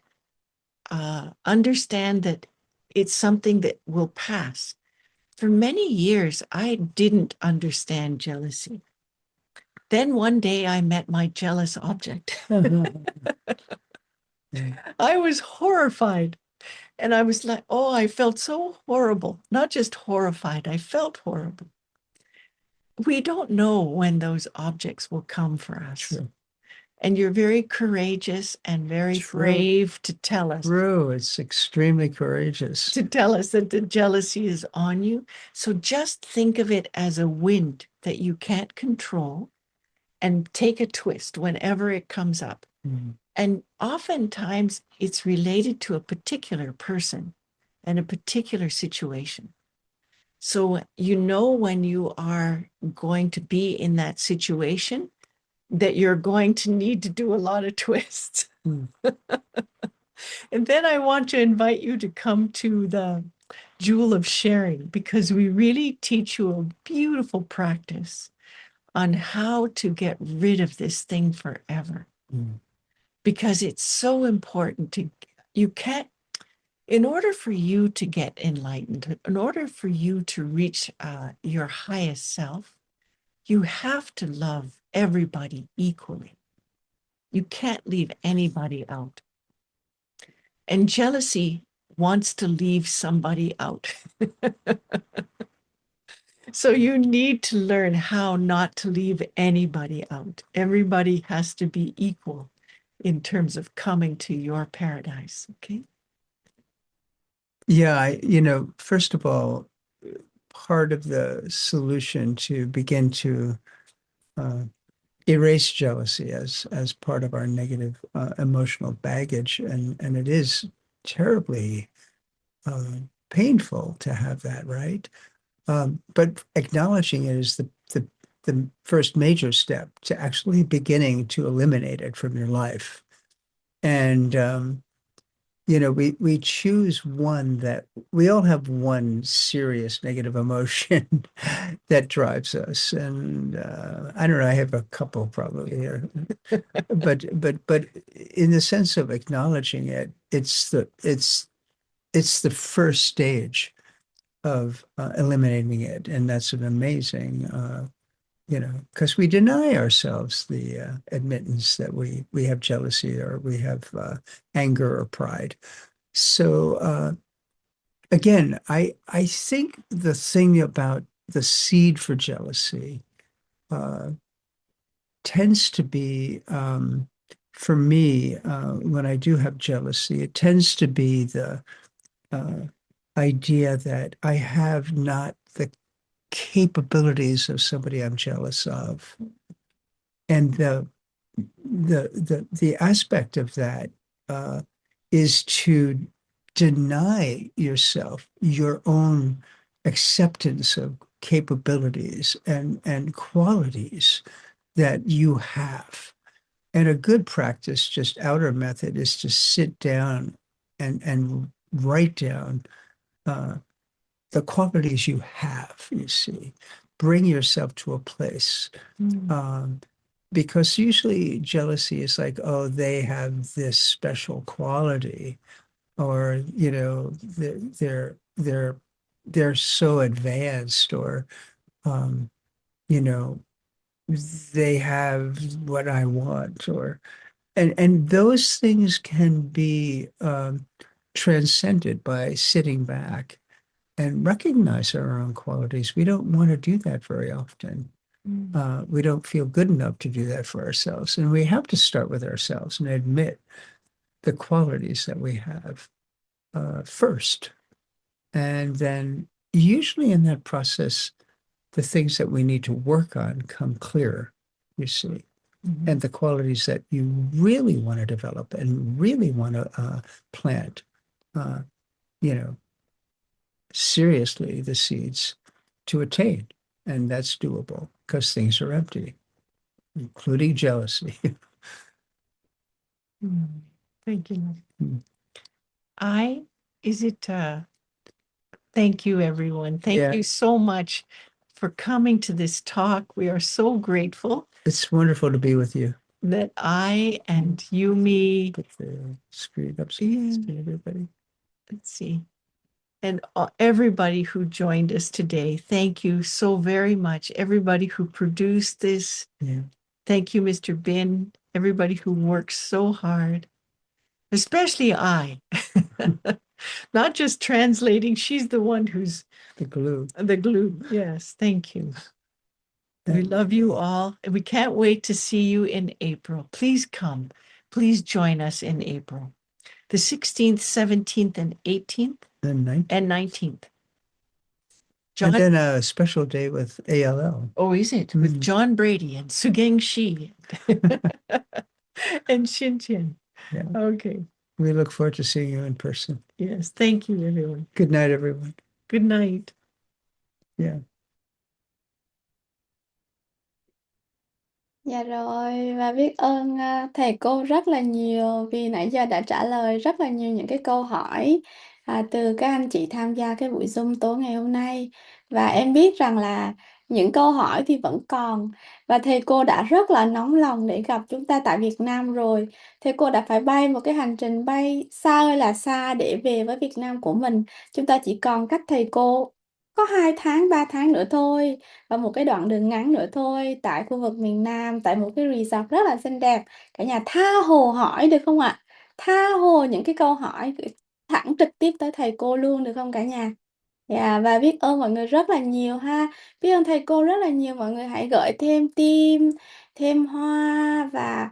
[SPEAKER 2] understand that it's something that will pass. For many years, I didn't understand jealousy. Then one day I met my jealous object. I was horrified. And I was like, oh, I felt so horrible. Not just horrified, I felt horrible. We don't know when those objects will come for us.
[SPEAKER 3] True.
[SPEAKER 2] And you're very courageous and very brave to tell us.
[SPEAKER 3] True, it's extremely courageous.
[SPEAKER 2] To tell us that the jealousy is on you. So just think of it as a wind that you can't control and take a twist whenever it comes up.
[SPEAKER 3] Mm.
[SPEAKER 2] And oftentimes it's related to a particular person and a particular situation. So you know when you are going to be in that situation that you're going to need to do a lot of twists.
[SPEAKER 3] Mm.
[SPEAKER 2] And then I want to invite you to come to the Jewel of Sharing, because we really teach you a beautiful practice on how to get rid of this thing forever.
[SPEAKER 3] Mm.
[SPEAKER 2] Because it's so important to, you can't, in order for you to get enlightened, in order for you to reach your highest self, you have to love everybody equally. You can't leave anybody out. And jealousy wants to leave somebody out. So you need to learn how not to leave anybody out. Everybody has to be equal in terms of coming to your paradise, okay?
[SPEAKER 3] Yeah, first of all, part of the solution to begin to erase jealousy as part of our negative emotional baggage, and it is terribly painful to have that, right? But acknowledging it is the first major step to actually beginning to eliminate it from your life. And we choose one that we all have one serious negative emotion that drives us, and I don't know. I have a couple probably here, but in the sense of acknowledging it, it's the first stage of eliminating it, and that's an amazing. Because we deny ourselves the admittance that we have jealousy or we have anger or pride. So again, I think the thing about the seed for jealousy tends to be, for me, when I do have jealousy, it tends to be the idea that I have not the capabilities of somebody I'm jealous of. And the aspect of that is to deny yourself your own acceptance of capabilities and qualities that you have. And a good practice, just outer method, is to sit down and write down the qualities you have, you see. Bring yourself to a place. Because usually jealousy is like, oh, they have this special quality, or they're so advanced, or you know they have what I want, or and those things can be transcended by sitting back and recognize our own qualities. We don't want to do that very often. We don't feel good enough to do that for ourselves. And we have to start with ourselves and admit the qualities that we have first. And then usually in that process, the things that we need to work on come clearer, you see. And the qualities that you really want to develop and really want to plant, seriously the seeds to attain. And that's doable because things are empty, including jealousy.
[SPEAKER 2] Thank you.
[SPEAKER 3] Mm.
[SPEAKER 2] Is it Thank you, everyone. Thank
[SPEAKER 3] Yeah.
[SPEAKER 2] you so much for coming to this talk. We are so grateful
[SPEAKER 3] It's wonderful to be with you.
[SPEAKER 2] that I and Yumi,
[SPEAKER 3] Put the screen up so
[SPEAKER 2] Yeah.
[SPEAKER 3] you can see everybody.
[SPEAKER 2] let's see, and everybody who joined us today. Thank you so very much. Everybody who produced this.
[SPEAKER 3] Yeah.
[SPEAKER 2] Thank you, Mr. Bin. Everybody who works so hard, especially I. Not just translating. She's the one who's
[SPEAKER 3] The glue.
[SPEAKER 2] the glue. Yes, thank you. We
[SPEAKER 3] Thank-
[SPEAKER 2] love you all, and we can't wait to see you in April. Please come. Please join us in April. The 16th, 17th, and 18th,
[SPEAKER 3] And 19.
[SPEAKER 2] and 19th.
[SPEAKER 3] And
[SPEAKER 2] John,
[SPEAKER 3] then a special day with ALL.
[SPEAKER 2] oh, is it? With
[SPEAKER 3] Mhm.
[SPEAKER 2] John Brady and Sugeng Shi and Xinjian.
[SPEAKER 3] Yeah.
[SPEAKER 2] Okay.
[SPEAKER 3] We look forward to seeing you in person.
[SPEAKER 2] Yes. Thank you, everyone.
[SPEAKER 3] Good night, everyone.
[SPEAKER 2] Good night.
[SPEAKER 3] Yeah.
[SPEAKER 1] Dạ rồi, và biết ơn thầy cô rất là nhiều vì nãy giờ đã trả lời rất là nhiều những cái câu hỏi từ các anh chị tham gia cái buổi Zoom tối ngày hôm nay. Và em biết rằng là những câu hỏi thì vẫn còn, và thầy cô đã rất là nóng lòng để gặp chúng ta tại Việt Nam rồi. Thầy cô đã phải bay một cái hành trình bay xa ơi là xa để về với Việt Nam của mình. Chúng ta chỉ còn cách thầy cô có 2 tháng, 3 tháng nữa thôi, và một cái đoạn đường ngắn nữa thôi tại khu vực miền Nam, tại một cái resort rất là xinh đẹp. Cả nhà tha hồ hỏi được không ạ? Tha hồ những cái câu hỏi gửi thẳng trực tiếp tới thầy cô luôn được không cả nhà? Dạ, và biết ơn mọi người rất là nhiều ha. Biết ơn thầy cô rất là nhiều. Mọi người hãy gửi thêm tim, thêm hoa và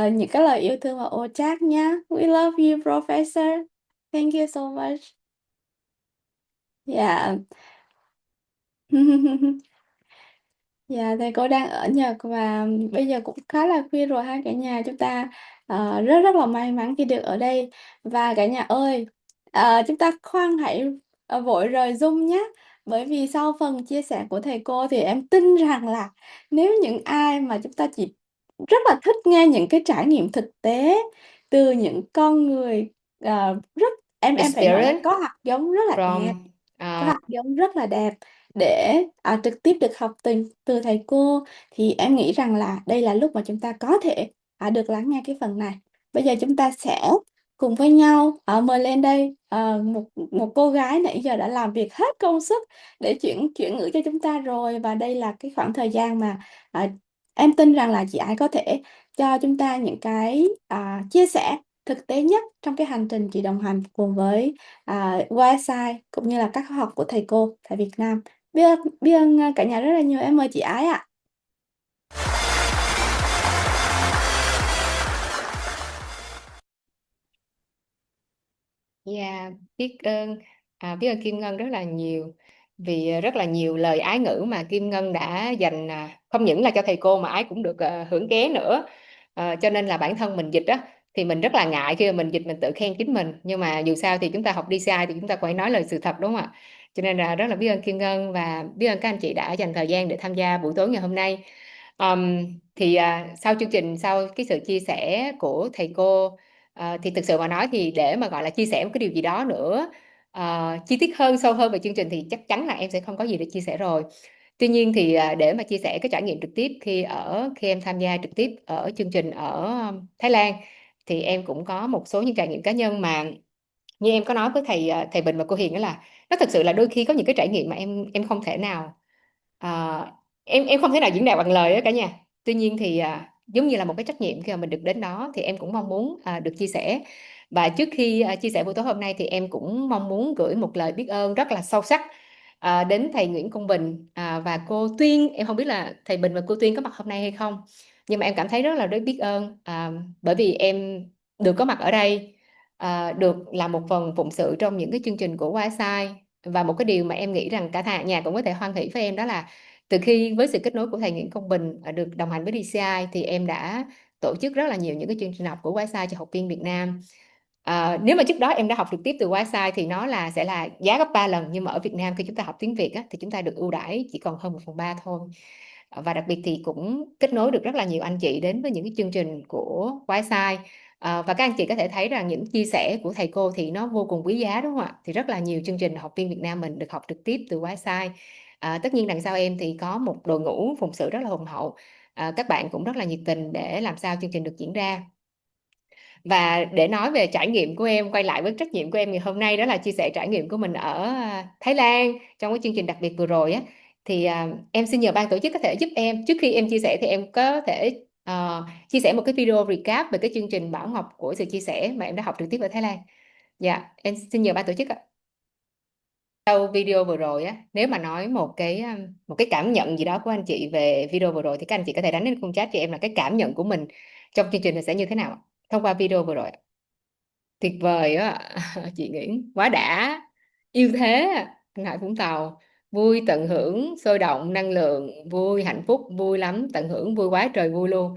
[SPEAKER 1] những cái lời yêu thương vào ô chat nhé. We love you, Professor. Thank you so much. Dạ. Dạ, thầy cô đang ở Nhật và bây giờ cũng khá là khuya rồi ha cả nhà. Chúng ta rất rất là may mắn khi được ở đây. Và cả nhà ơi, chúng ta khoan hãy vội rời Zoom nhé. Bởi vì sau phần chia sẻ của thầy cô thì em tin rằng là nếu những ai mà chúng ta chỉ rất là thích nghe những cái trải nghiệm thực tế từ những con người rất em phải nói là
[SPEAKER 4] Spirit
[SPEAKER 1] có hạt giống rất là đẹp,
[SPEAKER 4] from
[SPEAKER 1] có hạt giống rất là đẹp để trực tiếp được học từ thầy cô, thì em nghĩ rằng là đây là lúc mà chúng ta có thể được lắng nghe cái phần này. Bây giờ chúng ta sẽ cùng với nhau mời lên đây một cô gái nãy giờ đã làm việc hết công sức để chuyển ngữ cho chúng ta rồi, và đây là cái khoảng thời gian mà em tin rằng là chị ấy có thể cho chúng ta những cái chia sẻ thực tế nhất trong cái hành trình chị đồng hành cùng với YSI cũng như là các khóa học của thầy cô tại Việt Nam. Biết ơn cả nhà rất là nhiều. Em mời chị Ái ạ.
[SPEAKER 4] Yeah, biết ơn Kim Ngân rất là nhiều vì rất là nhiều lời ái ngữ mà Kim Ngân đã dành không những là cho thầy cô mà Ái cũng được hưởng ké nữa. Cho nên là bản thân mình dịch á thì mình rất là ngại khi mà mình dịch mình tự khen chính mình, nhưng mà dù sao thì chúng ta học DCI thì chúng ta phải nói lời sự thật, đúng không ạ? Cho nên là rất là biết ơn Kim Ngân và biết ơn các anh chị đã dành thời gian để tham gia buổi tối ngày hôm nay. Sau chương trình, sau cái sự chia sẻ của thầy cô, thì thực sự mà nói thì để mà gọi là chia sẻ một cái điều gì đó nữa chi tiết hơn, sâu hơn về chương trình thì chắc chắn là em sẽ không có gì để chia sẻ rồi. Tuy nhiên thì để mà chia sẻ cái trải nghiệm trực tiếp khi em tham gia trực tiếp ở chương trình ở Thái Lan, thì em cũng có một số những trải nghiệm cá nhân mà như em có nói với thầy Bình và cô Hiền, đó là nó thực sự là đôi khi có những cái trải nghiệm mà em không thể nào em không thể nào diễn đạt bằng lời đó cả nhà. Tuy nhiên thì giống như là một cái trách nhiệm khi mà mình được đến đó, thì em cũng mong muốn được chia sẻ. Và trước khi chia sẻ buổi tối hôm nay thì em cũng mong muốn gửi một lời biết ơn rất là sâu sắc đến thầy Nguyễn Công Bình và cô Tuyên. Em không biết là thầy Bình và cô Tuyên có mặt hôm nay hay không, nhưng mà em cảm thấy rất là biết ơn bởi vì em được có mặt ở đây, được làm một phần phụng sự trong những cái chương trình của YSI. Và một cái điều mà em nghĩ rằng cả nhà cũng có thể hoan hỷ với em, đó là từ khi với sự kết nối của thầy Nguyễn Công Bình được đồng hành với DCI thì em đã tổ chức rất là nhiều những cái chương trình học của YSI cho học viên Việt Nam. Nếu mà trước đó em đã học trực tiếp từ YSI thì nó sẽ là giá gấp 3 lần, nhưng mà ở Việt Nam khi chúng ta học tiếng Việt thì chúng ta được ưu đãi chỉ còn hơn 1/3 thôi. Và đặc biệt thì cũng kết nối được rất là nhiều anh chị đến với những cái chương trình của YSI Và các anh chị có thể thấy rằng những chia sẻ của thầy cô thì nó vô cùng quý giá, đúng không ạ? Thì rất là nhiều chương trình học viên Việt Nam mình được học trực tiếp từ website. Tất nhiên đằng sau em thì có một đội ngũ phụng sự rất là hùng hậu. Các bạn cũng rất là nhiệt tình để làm sao chương trình được diễn ra. Và để nói về trải nghiệm của em, quay lại với trách nhiệm của em ngày hôm nay, đó là chia sẻ trải nghiệm của mình ở Thái Lan trong cái chương trình đặc biệt vừa rồi á, thì em xin nhờ ban tổ chức có thể giúp em, trước khi em chia sẻ thì em có thể chia sẻ một cái video recap về cái chương trình Bảo Ngọc của sự chia sẻ mà em đã học trực tiếp ở Thái Lan. Dạ, em xin nhờ ban tổ chức ạ. Sau video vừa rồi á, nếu mà nói một cái cảm nhận gì đó của anh chị về video vừa rồi thì các anh chị có thể đánh lên khung chat cho em là cái cảm nhận của mình trong chương trình này sẽ như thế nào ạ? Thông qua video vừa rồi. Tuyệt vời á. Chị nghĩ quá đã, yêu thế Thượng Hải Vũng Tàu, vui tận hưởng, sôi động, năng lượng, vui, hạnh phúc, vui lắm, tận hưởng, vui quá trời vui luôn.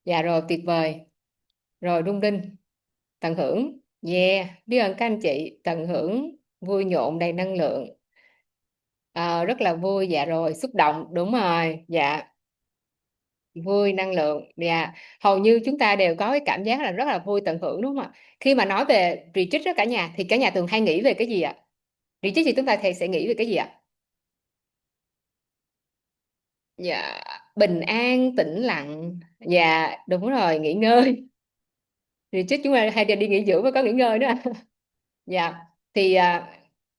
[SPEAKER 4] Dạ rồi, tuyệt vời rồi, rung rinh, tận hưởng, yeah, biết ơn các anh chị, tận hưởng, vui nhộn, đầy năng lượng. Rất là vui. Dạ rồi, xúc động, đúng rồi, dạ, vui, năng lượng, dạ, hầu như chúng ta đều có cái cảm giác là rất là vui, tận hưởng, đúng không ạ? Khi mà nói về retreat đó cả nhà, thì cả nhà thường hay nghĩ về cái gì ạ? Retreat thì chúng ta sẽ nghĩ về cái gì ạ? Dạ, bình an, tĩnh lặng. Dạ, đúng rồi, nghỉ ngơi. Retreat chúng ta hay đi nghỉ dưỡng và có nghỉ ngơi nữa. Dạ, thì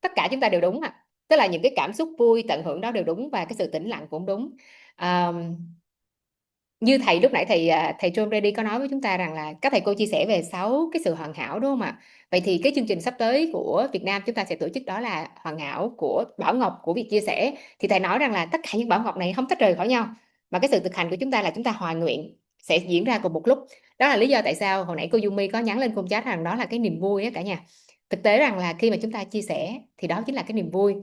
[SPEAKER 4] tất cả chúng ta đều đúng ạ. Tức là những cái cảm xúc vui, tận hưởng đó đều đúng, và cái sự tĩnh lặng cũng đúng. À, như thầy lúc nãy thầy John Brady có nói với chúng ta rằng là các thầy cô chia sẻ về 6 cái sự hoàn hảo, đúng không ạ? Vậy thì cái chương trình sắp tới của Việt Nam chúng ta sẽ tổ chức đó là hoàn hảo của Bảo Ngọc của việc chia sẻ. Thì thầy nói rằng là tất cả những Bảo Ngọc này không tách rời khỏi nhau, mà cái sự thực hành của chúng ta là chúng ta hòa nguyện sẽ diễn ra cùng một lúc. Đó là lý do tại sao hồi nãy cô Yumi có nhắn lên khung chat rằng đó là cái niềm vui á cả nhà. Thực tế rằng là khi mà chúng ta chia sẻ thì đó chính là cái niềm vui.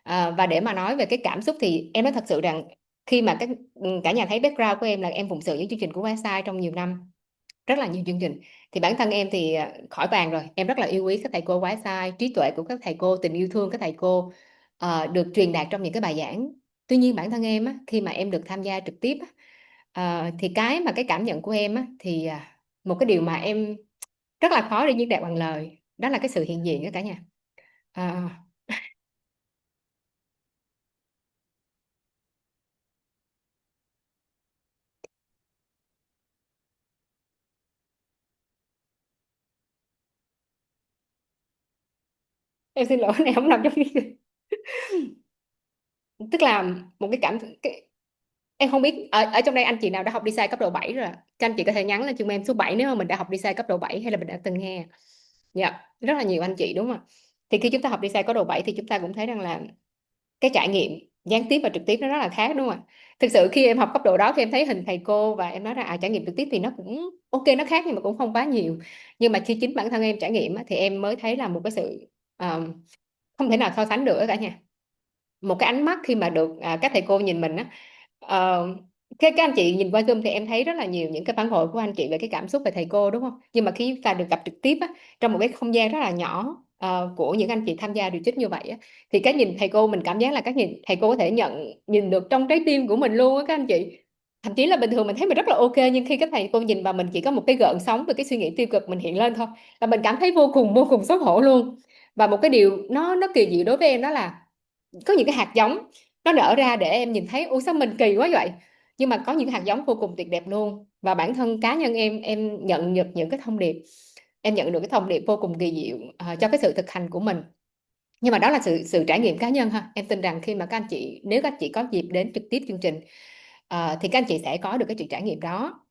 [SPEAKER 4] Và để mà nói về cái cảm xúc thì em nói thật sự rằng khi mà cả nhà thấy background của em là em phụng sự những chương trình của website trong nhiều năm, rất là nhiều chương trình, thì bản thân em thì khỏi bàn rồi, em rất là yêu quý các thầy cô website, trí tuệ của các thầy cô, tình yêu thương các thầy cô được truyền đạt trong những cái bài giảng. Tuy nhiên bản thân em á, khi mà em được tham gia trực tiếp á, thì cái cảm nhận của em á, thì một cái điều mà em rất là khó để diễn đạt bằng lời, đó là cái sự hiện diện đó cả nhà. À, em xin lỗi, này không nằm trong tức là một em không biết ở trong đây anh chị nào đã học DCI cấp độ 7 rồi ạ? Các anh chị có thể nhắn lên cho em số 7 nếu mà mình đã học DCI cấp độ 7 hay là mình đã từng nghe. Dạ, rất là nhiều anh chị, đúng không ạ? Thì khi chúng ta học DCI cấp độ 7 thì chúng ta cũng thấy rằng là cái trải nghiệm gián tiếp và trực tiếp nó rất là khác, đúng không ạ? Thực sự khi em học cấp độ đó thì em thấy hình thầy cô và em nói là trải nghiệm trực tiếp thì nó cũng ok, nó khác nhưng mà cũng không quá nhiều. Nhưng mà khi chính bản thân em trải nghiệm thì em mới thấy là một cái sự không thể nào so sánh được cả nhà. Một cái ánh mắt khi mà được các thầy cô nhìn mình á, các anh chị nhìn qua Zoom thì em thấy rất là nhiều những cái phản hồi của anh chị về cái cảm xúc về thầy cô, đúng không? Nhưng mà khi chúng ta được gặp trực tiếp á, trong một cái không gian rất là nhỏ của những anh chị tham gia retreat như vậy á, thì cái nhìn thầy cô mình cảm giác là các nhìn thầy cô có thể nhìn được trong trái tim của mình luôn á các anh chị. Thậm chí là bình thường mình thấy mình rất là ok, nhưng khi các thầy cô nhìn vào mình chỉ có một cái gợn sóng về cái suy nghĩ tiêu cực mình hiện lên thôi, là mình cảm thấy vô cùng xấu hổ luôn. Và một cái điều nó kỳ diệu đối với em đó là có những cái hạt giống nó nở ra để em nhìn thấy ủa sao mình kỳ quá vậy, nhưng mà có những hạt giống vô cùng tuyệt đẹp luôn. Và bản thân cá nhân em nhận được những cái thông điệp, em nhận được cái thông điệp vô cùng kỳ diệu cho cái sự thực hành của mình. Nhưng mà đó là sự trải nghiệm cá nhân ha. Em tin rằng khi mà các anh chị, nếu các anh chị có dịp đến trực tiếp chương trình thì các anh chị sẽ có được cái sự trải nghiệm đó.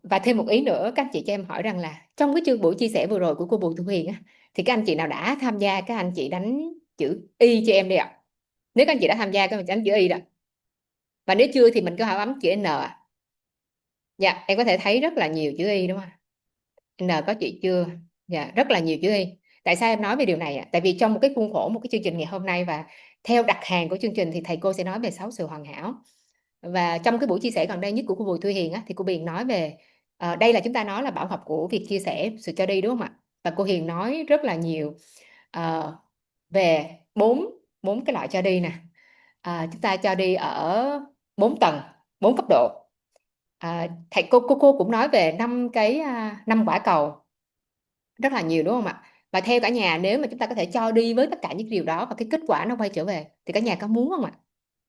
[SPEAKER 4] Và thêm một ý nữa, các anh chị cho em hỏi rằng là trong cái buổi chia sẻ vừa rồi của cô Bùi Thu Huyền á, thì các anh chị nào đã tham gia, các anh chị đánh chữ Y cho em đi ạ. Nếu các anh chị đã tham gia, các anh chị đánh chữ Y đó. Và nếu chưa thì mình có hỏi bấm chữ N ạ. Dạ, em có thể thấy rất là nhiều chữ Y, đúng không? N có chị chưa? Dạ, rất là nhiều chữ Y. Tại sao em nói về điều này ạ? Tại vì trong một cái khuôn khổ, một cái chương trình ngày hôm nay và theo đặt hàng của chương trình thì thầy cô sẽ nói về 6 sự hoàn hảo. Và trong cái buổi chia sẻ gần đây nhất của cô Bùi Thu Hiền á, thì cô Hiền nói về đây là chúng ta nói là bảo học của việc chia sẻ sự cho đi, đúng không ạ? Và cô Hiền nói rất là nhiều về bốn cái loại cho đi nè. Chúng ta cho đi ở 4 tầng, 4 cấp độ. Thầy cô cũng nói về 5 quả cầu rất là nhiều đúng không ạ? Và theo cả nhà, nếu mà chúng ta có thể cho đi với tất cả những điều đó và cái kết quả nó quay trở về thì cả nhà có muốn không ạ?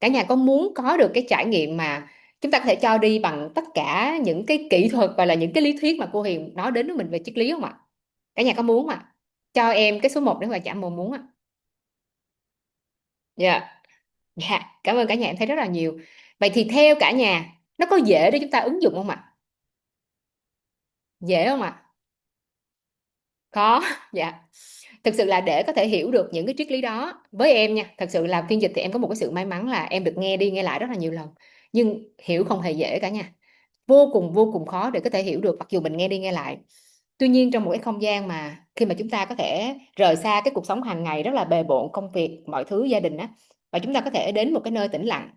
[SPEAKER 4] Cả nhà có muốn có được cái trải nghiệm mà chúng ta có thể cho đi bằng tất cả những cái kỹ thuật và là những cái lý thuyết mà cô Hiền nói đến với mình về triết lý không ạ? Cả nhà có muốn không ạ? Cho em cái số 1 nếu mà chả muốn ạ. Dạ. Dạ, cảm ơn cả nhà, em thấy rất là nhiều. Vậy thì theo cả nhà, nó có dễ để chúng ta ứng dụng không ạ? Dễ không ạ? Có. Dạ. Thực sự là để có thể hiểu được những cái triết lý đó với em nha, thật sự là phiên dịch thì em có một cái sự may mắn là em được nghe đi nghe lại rất là nhiều lần, nhưng hiểu không hề dễ cả nhà, vô cùng khó để có thể hiểu được mặc dù mình nghe đi nghe lại. Tuy nhiên trong một cái không gian mà khi mà chúng ta có thể rời xa cái cuộc sống hàng ngày rất là bề bộn, công việc mọi thứ gia đình á, và chúng ta có thể đến một cái nơi tĩnh lặng,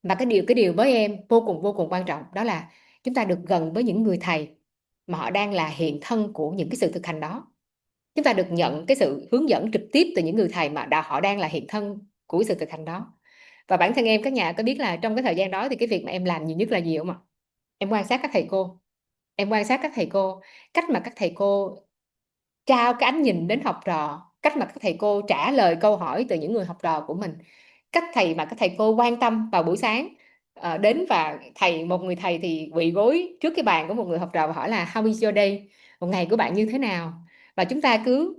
[SPEAKER 4] và cái điều với em vô cùng quan trọng đó là chúng ta được gần với những người thầy mà họ đang là hiện thân của những cái sự thực hành đó. Chúng ta được nhận cái sự hướng dẫn trực tiếp từ những người thầy mà họ đang là hiện thân của sự thực hành đó. Và bản thân em, các nhà có biết là trong cái thời gian đó thì cái việc mà em làm nhiều nhất là gì không ạ? Em quan sát các thầy cô. Em quan sát các thầy cô, cách mà các thầy cô trao cái ánh nhìn đến học trò, cách mà các thầy cô trả lời câu hỏi từ những người học trò của mình, cách các thầy cô quan tâm vào buổi sáng, đến và một người thầy thì quỳ gối trước cái bàn của một người học trò và hỏi là How is your day? Một ngày của bạn như thế nào? Và chúng ta cứ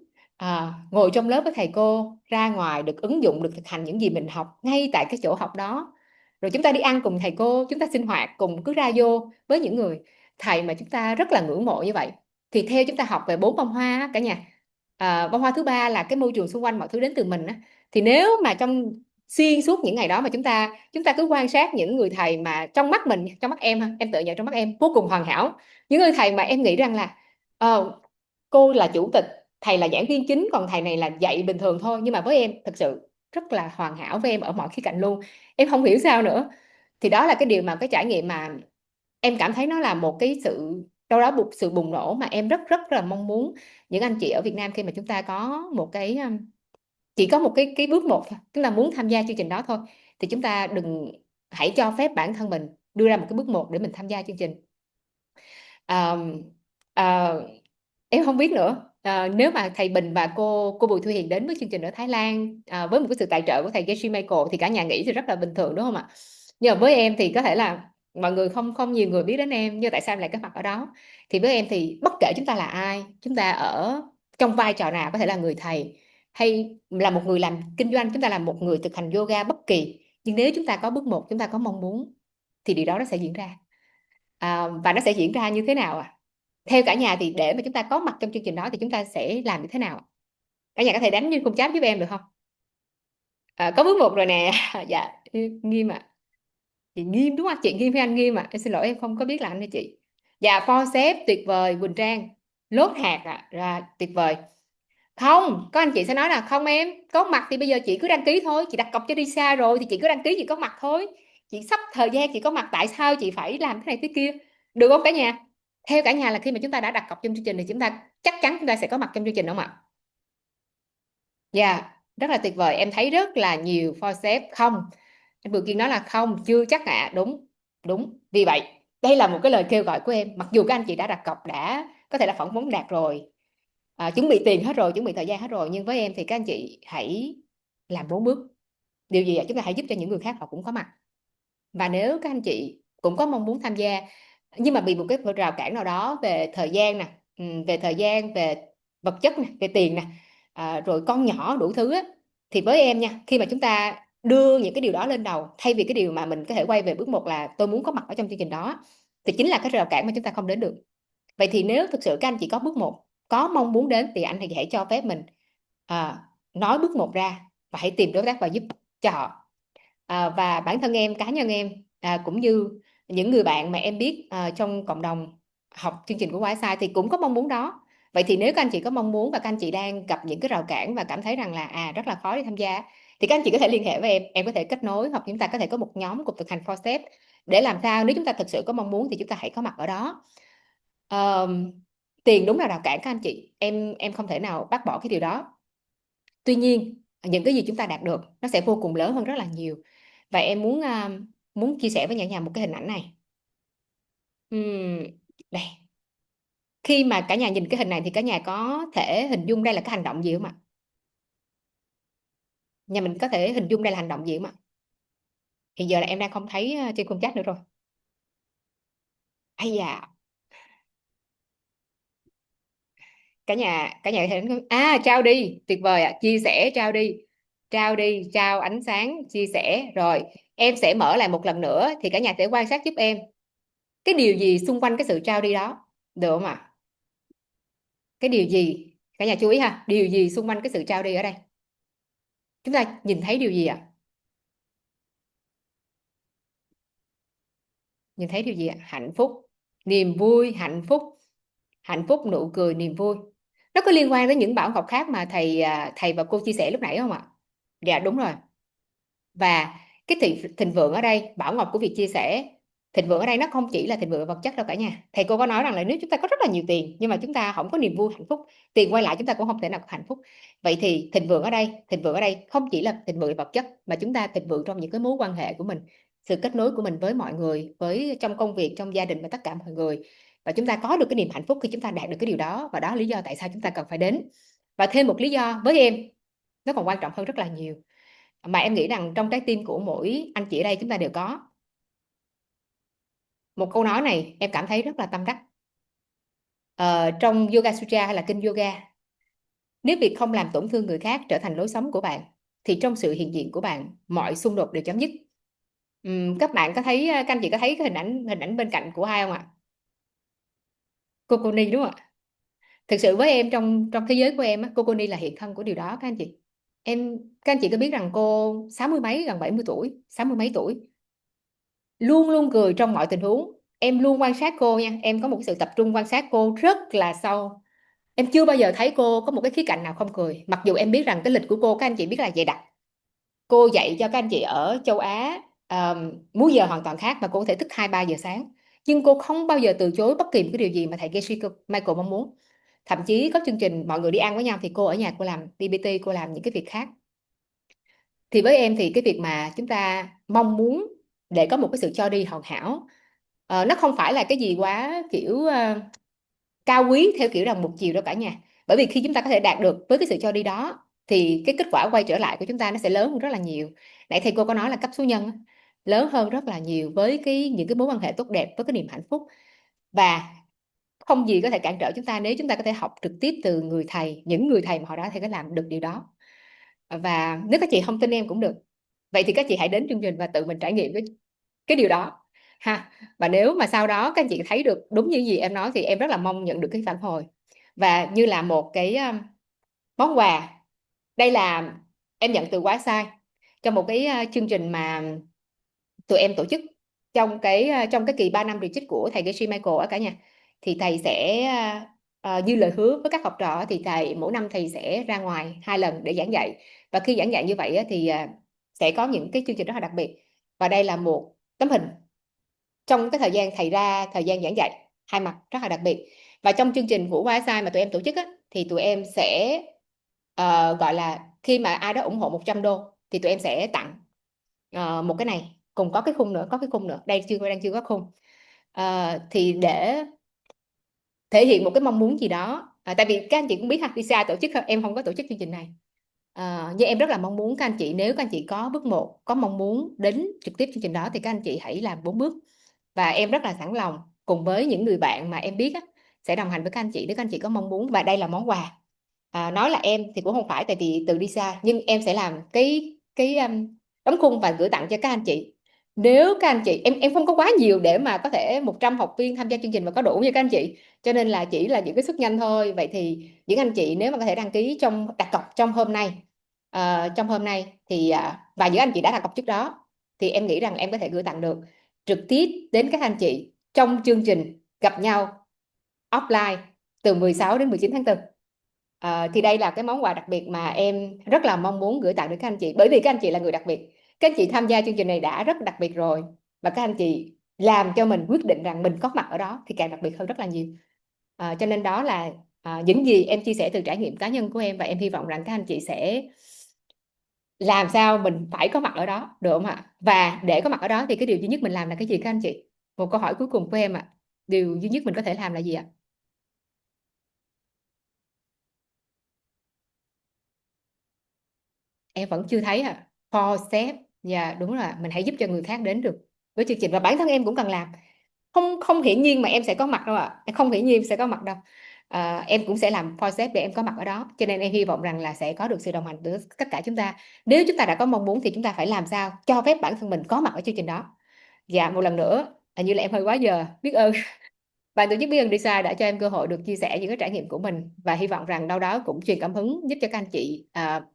[SPEAKER 4] ngồi trong lớp với thầy cô, ra ngoài được ứng dụng, được thực hành những gì mình học ngay tại cái chỗ học đó. Rồi chúng ta đi ăn cùng thầy cô, chúng ta sinh hoạt cùng, cứ ra vô với những người thầy mà chúng ta rất là ngưỡng mộ như vậy. Thì theo chúng ta học về 4 bông hoa cả nhà, bông hoa thứ 3 là cái môi trường xung quanh mọi thứ đến từ mình á. Thì nếu mà xuyên suốt những ngày đó mà chúng ta cứ quan sát những người thầy mà trong mắt mình, trong mắt em ha, em tự nhận trong mắt em vô cùng hoàn hảo, những người thầy mà em nghĩ rằng là cô là chủ tịch, thầy là giảng viên chính, còn thầy này là dạy bình thường thôi, nhưng mà với em thực sự rất là hoàn hảo với em ở mọi khía cạnh luôn, em không hiểu sao nữa. Thì đó là cái điều mà cái trải nghiệm mà em cảm thấy nó là một cái sự đâu đó sự bùng nổ mà em rất rất là mong muốn những anh chị ở Việt Nam khi mà chúng ta có một cái chỉ có một cái bước một thôi, chúng ta muốn tham gia chương trình đó thôi, thì chúng ta hãy cho phép bản thân mình đưa ra một cái bước một để mình tham gia chương trình. à, à, em không biết nữa, nếu mà thầy Bình và cô Bùi Thu Hiền đến với chương trình ở Thái Lan với một cái sự tài trợ của thầy Geshe Michael thì cả nhà nghĩ thì rất là bình thường đúng không ạ? Nhưng mà với em thì có thể là mọi người không nhiều người biết đến em, nhưng tại sao em lại có mặt ở đó? Thì với em thì bất kể chúng ta là ai, chúng ta ở trong vai trò nào, có thể là người thầy hay là một người làm kinh doanh, chúng ta là một người thực hành yoga bất kỳ, nhưng nếu chúng ta có bước một, chúng ta có mong muốn thì điều đó nó sẽ diễn ra. Và nó sẽ diễn ra như thế nào theo cả nhà thì để mà chúng ta có mặt trong chương trình đó thì chúng ta sẽ làm như thế nào? Cả nhà có thể đánh như khung chat giúp em được không? Có bước một rồi nè. Dạ Nghiêm ạ. Chị Nghiêm đúng không? Chị Nghiêm hay anh Nghiêm ạ? Em xin lỗi em không có biết là anh hay chị. Dạ forceps tuyệt vời. Quỳnh Trang lốt hạt ra tuyệt vời. Không, có anh chị sẽ nói là không em, có mặt thì bây giờ chị cứ đăng ký thôi, chị đặt cọc cho đi xa rồi thì chị cứ đăng ký, chị có mặt thôi, chị sắp thời gian chị có mặt, tại sao chị phải làm thế này thế kia? Được không cả nhà? Theo cả nhà là khi mà chúng ta đã đặt cọc trong chương trình thì chúng ta chắc chắn chúng ta sẽ có mặt trong chương trình đúng không ạ? Dạ, rất là tuyệt vời, em thấy rất là nhiều forceps. Không, anh Bùi Kiên nói là không, chưa chắc ạ. Đúng, đúng, vì vậy đây là một cái lời kêu gọi của em, mặc dù các anh chị đã đặt cọc, đã có thể là phỏng vấn đạt rồi, chuẩn bị tiền hết rồi, chuẩn bị thời gian hết rồi, nhưng với em thì các anh chị hãy làm 4 bước. Điều gì ạ? Chúng ta hãy giúp cho những người khác họ cũng có mặt. Và nếu các anh chị cũng có mong muốn tham gia nhưng mà bị một cái rào cản nào đó về thời gian nè, về thời gian, về vật chất nè, về tiền nè, rồi con nhỏ đủ thứ á, thì với em nha, khi mà chúng ta đưa những cái điều đó lên đầu, thay vì cái điều mà mình có thể quay về bước một là tôi muốn có mặt ở trong chương trình đó, thì chính là cái rào cản mà chúng ta không đến được. Vậy thì nếu thực sự các anh chị có bước một, có mong muốn đến, thì anh thì hãy cho phép mình nói bước một ra và hãy tìm đối tác và giúp cho họ. Và bản thân em, cá nhân em, cũng như những người bạn mà em biết trong cộng đồng học chương trình của YSI thì cũng có mong muốn đó. Vậy thì nếu các anh chị có mong muốn và các anh chị đang gặp những cái rào cản và cảm thấy rằng là rất là khó để tham gia, thì các anh chị có thể liên hệ với em có thể kết nối, hoặc chúng ta có thể có một nhóm cùng thực hành forceps để làm sao nếu chúng ta thực sự có mong muốn thì chúng ta hãy có mặt ở đó. Tiền đúng là rào cản các anh chị, em không thể nào bác bỏ cái điều đó. Tuy nhiên những cái gì chúng ta đạt được nó sẽ vô cùng lớn hơn rất là nhiều. Và em muốn chia sẻ với nhà một cái hình ảnh này. Đây, khi mà cả nhà nhìn cái hình này thì cả nhà có thể hình dung đây là cái hành động gì không ạ? Nhà mình có thể hình dung đây là hành động gì không ạ? Hiện giờ là em đang không thấy trên khung chat nữa rồi. Ây da, cả nhà thấy trao đi, tuyệt vời ạ. Chia sẻ, trao đi, trao ánh sáng, chia sẻ. Rồi em sẽ mở lại một lần nữa thì cả nhà sẽ quan sát giúp em cái điều gì xung quanh cái sự trao đi đó, được không ạ? Cái điều gì, cả nhà chú ý ha, điều gì xung quanh cái sự trao đi ở đây, chúng ta nhìn thấy điều gì ạ? Nhìn thấy điều gì ạ? Hạnh phúc, niềm vui, hạnh phúc, nụ cười, niềm vui. Nó có liên quan đến những bảo ngọc khác mà thầy và cô chia sẻ lúc nãy không ạ? Dạ đúng rồi. Và cái thịnh vượng ở đây, bảo ngọc của việc chia sẻ, thịnh vượng ở đây nó không chỉ là thịnh vượng vật chất đâu cả nhà. Thầy cô có nói rằng là nếu chúng ta có rất là nhiều tiền nhưng mà chúng ta không có niềm vui, hạnh phúc, tiền quay lại chúng ta cũng không thể nào có hạnh phúc. Vậy thì thịnh vượng ở đây không chỉ là thịnh vượng vật chất mà chúng ta thịnh vượng trong những cái mối quan hệ của mình, sự kết nối của mình với mọi người, với trong công việc, trong gia đình và tất cả mọi người. Và chúng ta có được cái niềm hạnh phúc khi chúng ta đạt được cái điều đó, và đó là lý do tại sao chúng ta cần phải đến. Và thêm một lý do với em, nó còn quan trọng hơn rất là nhiều, mà em nghĩ rằng trong trái tim của mỗi anh chị ở đây chúng ta đều có. Một câu nói này em cảm thấy rất là tâm đắc. Trong Yoga Sutra hay là kinh yoga, nếu việc không làm tổn thương người khác trở thành lối sống của bạn thì trong sự hiện diện của bạn mọi xung đột đều chấm dứt. Các bạn có thấy, các anh chị có thấy cái hình ảnh bên cạnh của ai không ạ? Cô Connie đúng không ạ? Thực sự với em, trong thế giới của em, cô Connie là hiện thân của điều đó các anh chị. Các anh chị có biết rằng cô 60 mấy, gần 70 tuổi, 60 mấy tuổi, luôn luôn cười trong mọi tình huống. Em luôn quan sát cô nha, em có một sự tập trung quan sát cô rất là sâu. Em chưa bao giờ thấy cô có một cái khía cạnh nào không cười. Mặc dù em biết rằng cái lịch của cô, các anh chị biết là dày đặc. Cô dạy cho các anh chị ở châu Á múi giờ hoàn toàn khác, mà cô có thể thức 2-3 giờ sáng. Nhưng cô không bao giờ từ chối bất kỳ một cái điều gì mà thầy Geshe Michael mong muốn. Thậm chí có chương trình mọi người đi ăn với nhau thì cô ở nhà cô làm PPT, cô làm những cái việc khác. Thì với em thì cái việc mà chúng ta mong muốn để có một cái sự cho đi hoàn hảo, nó không phải là cái gì quá kiểu cao quý theo kiểu rằng một chiều đâu cả nhà. Bởi vì khi chúng ta có thể đạt được với cái sự cho đi đó thì cái kết quả quay trở lại của chúng ta nó sẽ lớn hơn rất là nhiều. Nãy thầy cô có nói là cấp số nhân lớn hơn rất là nhiều với những cái mối quan hệ tốt đẹp, với cái niềm hạnh phúc. Và không gì có thể cản trở chúng ta nếu chúng ta có thể học trực tiếp từ những người thầy mà họ đã có thể làm được điều đó. Và nếu các chị không tin em cũng được, vậy thì các chị hãy đến chương trình và tự mình trải nghiệm cái điều đó ha. Và nếu mà sau đó các anh chị thấy được đúng như gì em nói thì em rất là mong nhận được cái phản hồi, và như là một cái món quà. Đây là em nhận từ quá sai trong một cái chương trình mà tụi em tổ chức trong cái kỳ 3 năm retreat của thầy Geshe Michael ở cả nhà. Thì thầy sẽ như lời hứa với các học trò thì mỗi năm thầy sẽ ra ngoài 2 lần để giảng dạy. Và khi giảng dạy như vậy thì sẽ có những cái chương trình rất là đặc biệt. Và đây là một tấm hình trong cái thời gian thầy ra thời gian giảng dạy, hai mặt rất là đặc biệt. Và trong chương trình của YSI mà tụi em tổ chức thì tụi em sẽ gọi là khi mà ai đó ủng hộ 100 đô thì tụi em sẽ tặng một cái này, cùng có cái khung nữa, đây đang chưa có khung. Thì để thể hiện một cái mong muốn gì đó, tại vì các anh chị cũng biết ha, DCI tổ chức, em không có tổ chức chương trình này. Nhưng em rất là mong muốn các anh chị, nếu các anh chị có bước 1 có mong muốn đến trực tiếp chương trình đó thì các anh chị hãy làm 4 bước. Và em rất là sẵn lòng cùng với những người bạn mà em biết sẽ đồng hành với các anh chị nếu các anh chị có mong muốn. Và đây là món quà. Nói là em thì cũng không phải, tại vì từ đi xa, nhưng em sẽ làm cái đóng khung và gửi tặng cho các anh chị. Nếu các anh chị, em không có quá nhiều để mà có thể 100 học viên tham gia chương trình và có đủ như các anh chị, cho nên là chỉ là những cái suất nhanh thôi. Vậy thì những anh chị nếu mà có thể đăng ký đặt cọc trong hôm nay, thì và những anh chị đã đặt cọc trước đó thì em nghĩ rằng em có thể gửi tặng được trực tiếp đến các anh chị trong chương trình gặp nhau offline từ 16 đến 19 tháng 4. Thì đây là cái món quà đặc biệt mà em rất là mong muốn gửi tặng đến các anh chị, bởi vì các anh chị là người đặc biệt. Các anh chị tham gia chương trình này đã rất đặc biệt rồi, và các anh chị làm cho mình quyết định rằng mình có mặt ở đó thì càng đặc biệt hơn rất là nhiều. Cho nên đó là những gì em chia sẻ từ trải nghiệm cá nhân của em, và em hy vọng rằng các anh chị sẽ làm sao mình phải có mặt ở đó, được không ạ? Và để có mặt ở đó thì cái điều duy nhất mình làm là cái gì các anh chị? Một câu hỏi cuối cùng của em ạ. điều duy nhất mình có thể làm là gì ạ? Em vẫn chưa thấy à. For step. Dạ đúng là mình hãy giúp cho người khác đến được với chương trình, và bản thân em cũng cần làm. Không hiển nhiên mà em sẽ có mặt đâu ạ. Không hiển nhiên sẽ có mặt đâu. Em cũng sẽ làm for step để em có mặt ở đó. Cho nên em hy vọng rằng là sẽ có được sự đồng hành từ tất cả chúng ta. Nếu chúng ta đã có mong muốn thì chúng ta phải làm sao cho phép bản thân mình có mặt ở chương trình đó. Dạ một lần nữa, hình như là em hơi quá giờ. Biết ơn ban tổ chức Biết ơn DCI đã cho em cơ hội được chia sẻ những cái trải nghiệm của mình, và hy vọng rằng đâu đó cũng truyền cảm hứng giúp cho các anh chị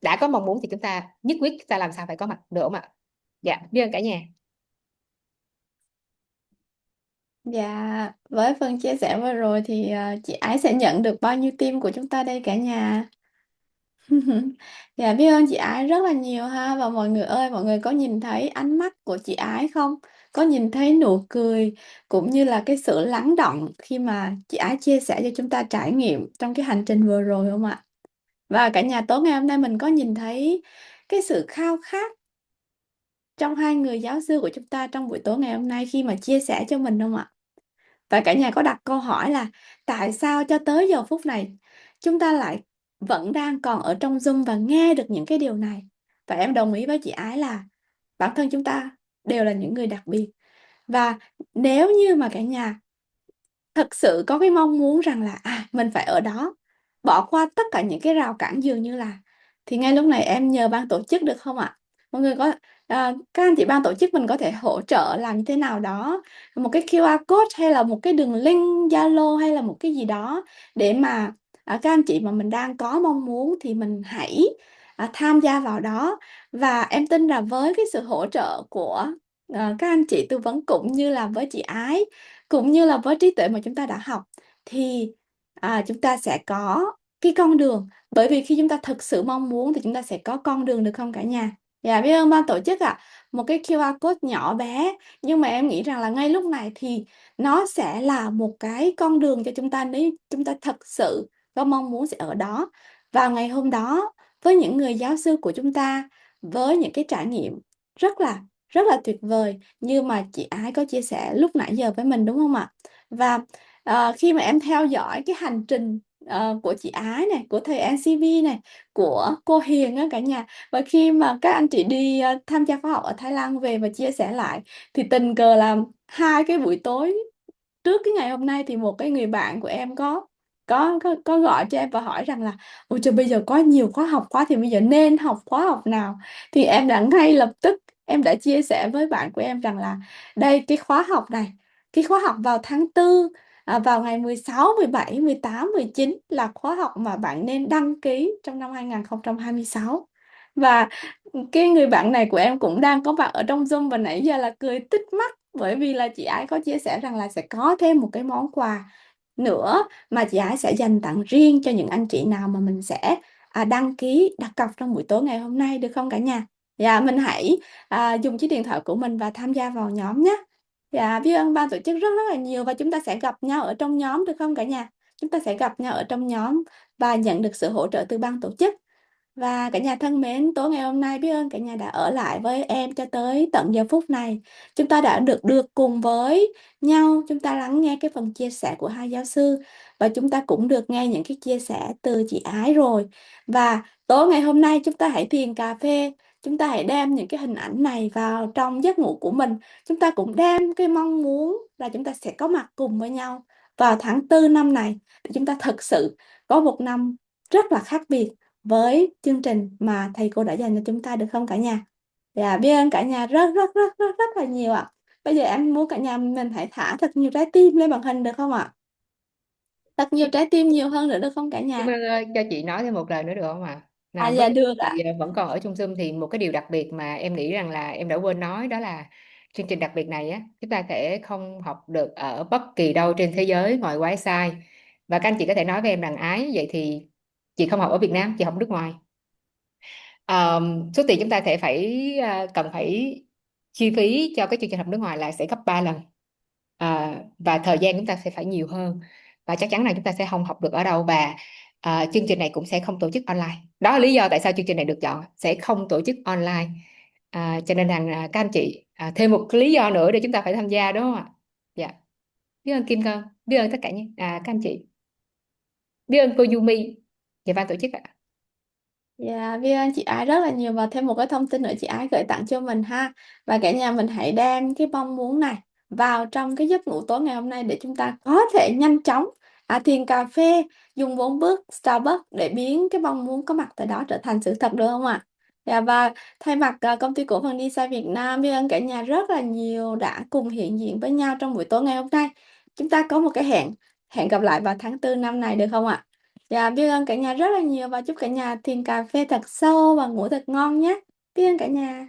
[SPEAKER 4] đã có mong muốn thì chúng ta nhất quyết chúng ta làm sao phải có mặt được không ạ? Dạ, biết ơn cả nhà.
[SPEAKER 1] Dạ, với phần chia sẻ vừa rồi thì chị Ái sẽ nhận được bao nhiêu tim của chúng ta đây cả nhà? Dạ biết ơn chị Ái rất là nhiều ha. Và mọi người ơi, mọi người có nhìn thấy ánh mắt của chị Ái không? Có nhìn thấy nụ cười cũng như là cái sự lắng động khi mà chị Ái chia sẻ cho chúng ta trải nghiệm trong cái hành trình vừa rồi không ạ? Và cả nhà, tối ngày hôm nay mình có nhìn thấy cái sự khao khát trong hai người giáo sư của chúng ta trong buổi tối ngày hôm nay khi mà chia sẻ cho mình không ạ? Và cả nhà có đặt câu hỏi là tại sao cho tới giờ phút này chúng ta lại vẫn đang còn ở trong Zoom và nghe được những cái điều này. Và em đồng ý với chị Ái là bản thân chúng ta đều là những người đặc biệt. Và nếu như mà cả nhà thật sự có cái mong muốn rằng là mình phải ở đó, bỏ qua tất cả những cái rào cản dường như là, thì ngay lúc này em nhờ ban tổ chức được không ạ? Mọi người có các anh chị ban tổ chức mình có thể hỗ trợ làm như thế nào đó, một cái QR code hay là một cái đường link Zalo hay là một cái gì đó để mà các anh chị mà mình đang có mong muốn thì mình hãy tham gia vào đó. Và em tin là với cái sự hỗ trợ của các anh chị tư vấn cũng như là với chị Ái cũng như là với trí tuệ mà chúng ta đã học thì chúng ta sẽ có cái con đường. Bởi vì khi chúng ta thực sự mong muốn thì chúng ta sẽ có con đường, được không cả nhà? Dạ biết ơn ban tổ chức ạ. Một cái QR code nhỏ bé, nhưng mà em nghĩ rằng là ngay lúc này thì nó sẽ là một cái con đường cho chúng ta nếu chúng ta thật sự có mong muốn sẽ ở đó. Vào ngày hôm đó, với những người giáo sư của chúng ta, với những cái trải nghiệm rất là tuyệt vời như mà chị Ái có chia sẻ lúc nãy giờ với mình, đúng không ạ? Và khi mà em theo dõi cái hành trình của chị Ái này, của thầy NCV này, của cô Hiền á cả nhà, và khi mà các anh chị đi tham gia khóa học ở Thái Lan về và chia sẻ lại, thì tình cờ là hai cái buổi tối trước cái ngày hôm nay thì một cái người bạn của em có gọi cho em và hỏi rằng là ôi trời, bây giờ có nhiều khóa học quá thì bây giờ nên học khóa học nào. Thì em đã ngay lập tức em đã chia sẻ với bạn của em rằng là đây, cái khóa học này, cái khóa học vào tháng 4 vào ngày 16, 17, 18, 19 là khóa học mà bạn nên đăng ký trong năm 2026. Và cái người bạn này của em cũng đang có mặt ở trong Zoom và nãy giờ là cười tít mắt, bởi vì là chị ấy có chia sẻ rằng là sẽ có thêm một cái món quà nữa mà chị ấy sẽ dành tặng riêng cho những anh chị nào mà mình sẽ đăng ký đặt cọc trong buổi tối ngày hôm nay, được không cả nhà? Dạ, mình hãy dùng chiếc điện thoại của mình và tham gia vào nhóm nhé. Dạ, biết ơn ban tổ chức rất rất là nhiều, và chúng ta sẽ gặp nhau ở trong nhóm, được không cả nhà? Chúng ta sẽ gặp nhau ở trong nhóm và nhận được sự hỗ trợ từ ban tổ chức. Và cả nhà thân mến, tối ngày hôm nay biết ơn cả nhà đã ở lại với em cho tới tận giờ phút này. Chúng ta đã được cùng với nhau, chúng ta lắng nghe cái phần chia sẻ của hai giáo sư, và chúng ta cũng được nghe những cái chia sẻ từ chị Ái rồi. Và tối ngày hôm nay chúng ta hãy thiền cà phê, chúng ta hãy đem những cái hình ảnh này vào trong giấc ngủ của mình. Chúng ta cũng đem cái mong muốn là chúng ta sẽ có mặt cùng với nhau vào tháng 4 năm này, để chúng ta thực sự có một năm rất là khác biệt với chương trình mà thầy cô đã dành cho chúng ta, được không cả nhà? Dạ, biết ơn cả nhà rất là nhiều ạ. Bây giờ em muốn cả nhà mình hãy thả thật nhiều trái tim lên màn hình, được không ạ? Thật nhiều trái tim, nhiều hơn nữa, được không cả
[SPEAKER 4] Kim
[SPEAKER 1] nhà?
[SPEAKER 4] Ơn ơi, cho chị nói thêm một lời nữa được không ạ? Nào, với
[SPEAKER 1] Dạ
[SPEAKER 4] những
[SPEAKER 1] được
[SPEAKER 4] chị
[SPEAKER 1] ạ.
[SPEAKER 4] vẫn còn ở trong Zoom thì một cái điều đặc biệt mà em nghĩ rằng là em đã quên nói, đó là chương trình đặc biệt này á, chúng ta sẽ không học được ở bất kỳ đâu trên thế giới ngoài wifi. Và các anh chị có thể nói với em rằng Ái, vậy thì chị không học ở Việt Nam, chị học nước ngoài. Số tiền chúng ta sẽ cần phải chi phí cho cái chương trình học nước ngoài là sẽ gấp 3 lần. Và thời gian chúng ta sẽ phải nhiều hơn, và chắc chắn là chúng ta sẽ không học được ở đâu. Và chương trình này cũng sẽ không tổ chức online. Đó là lý do tại sao chương trình này được chọn sẽ không tổ chức online. Cho nên rằng các anh chị thêm một lý do nữa để chúng ta phải tham gia, đúng không ạ? Dạ. Biết ơn Kim Ngân, biết ơn tất cả các anh chị, biết ơn cô Yumi và ban tổ chức ạ.
[SPEAKER 1] Dạ, biết ơn chị Ái rất là nhiều, và thêm một cái thông tin nữa chị Ái gửi tặng cho mình ha. Và cả nhà mình hãy đem cái mong muốn này vào trong cái giấc ngủ tối ngày hôm nay để chúng ta có thể nhanh chóng thiền cà phê, dùng 4 bước Starbucks để biến cái mong muốn có mặt tại đó trở thành sự thật, được không ạ? Dạ, và thay mặt công ty cổ phần DCI Việt Nam, biết ơn cả nhà rất là nhiều đã cùng hiện diện với nhau trong buổi tối ngày hôm nay. Chúng ta có một cái hẹn gặp lại vào tháng 4 năm này, được không ạ? Dạ, biết ơn cả nhà rất là nhiều, và chúc cả nhà thiền cà phê thật sâu và ngủ thật ngon nhé. Biết ơn cả nhà.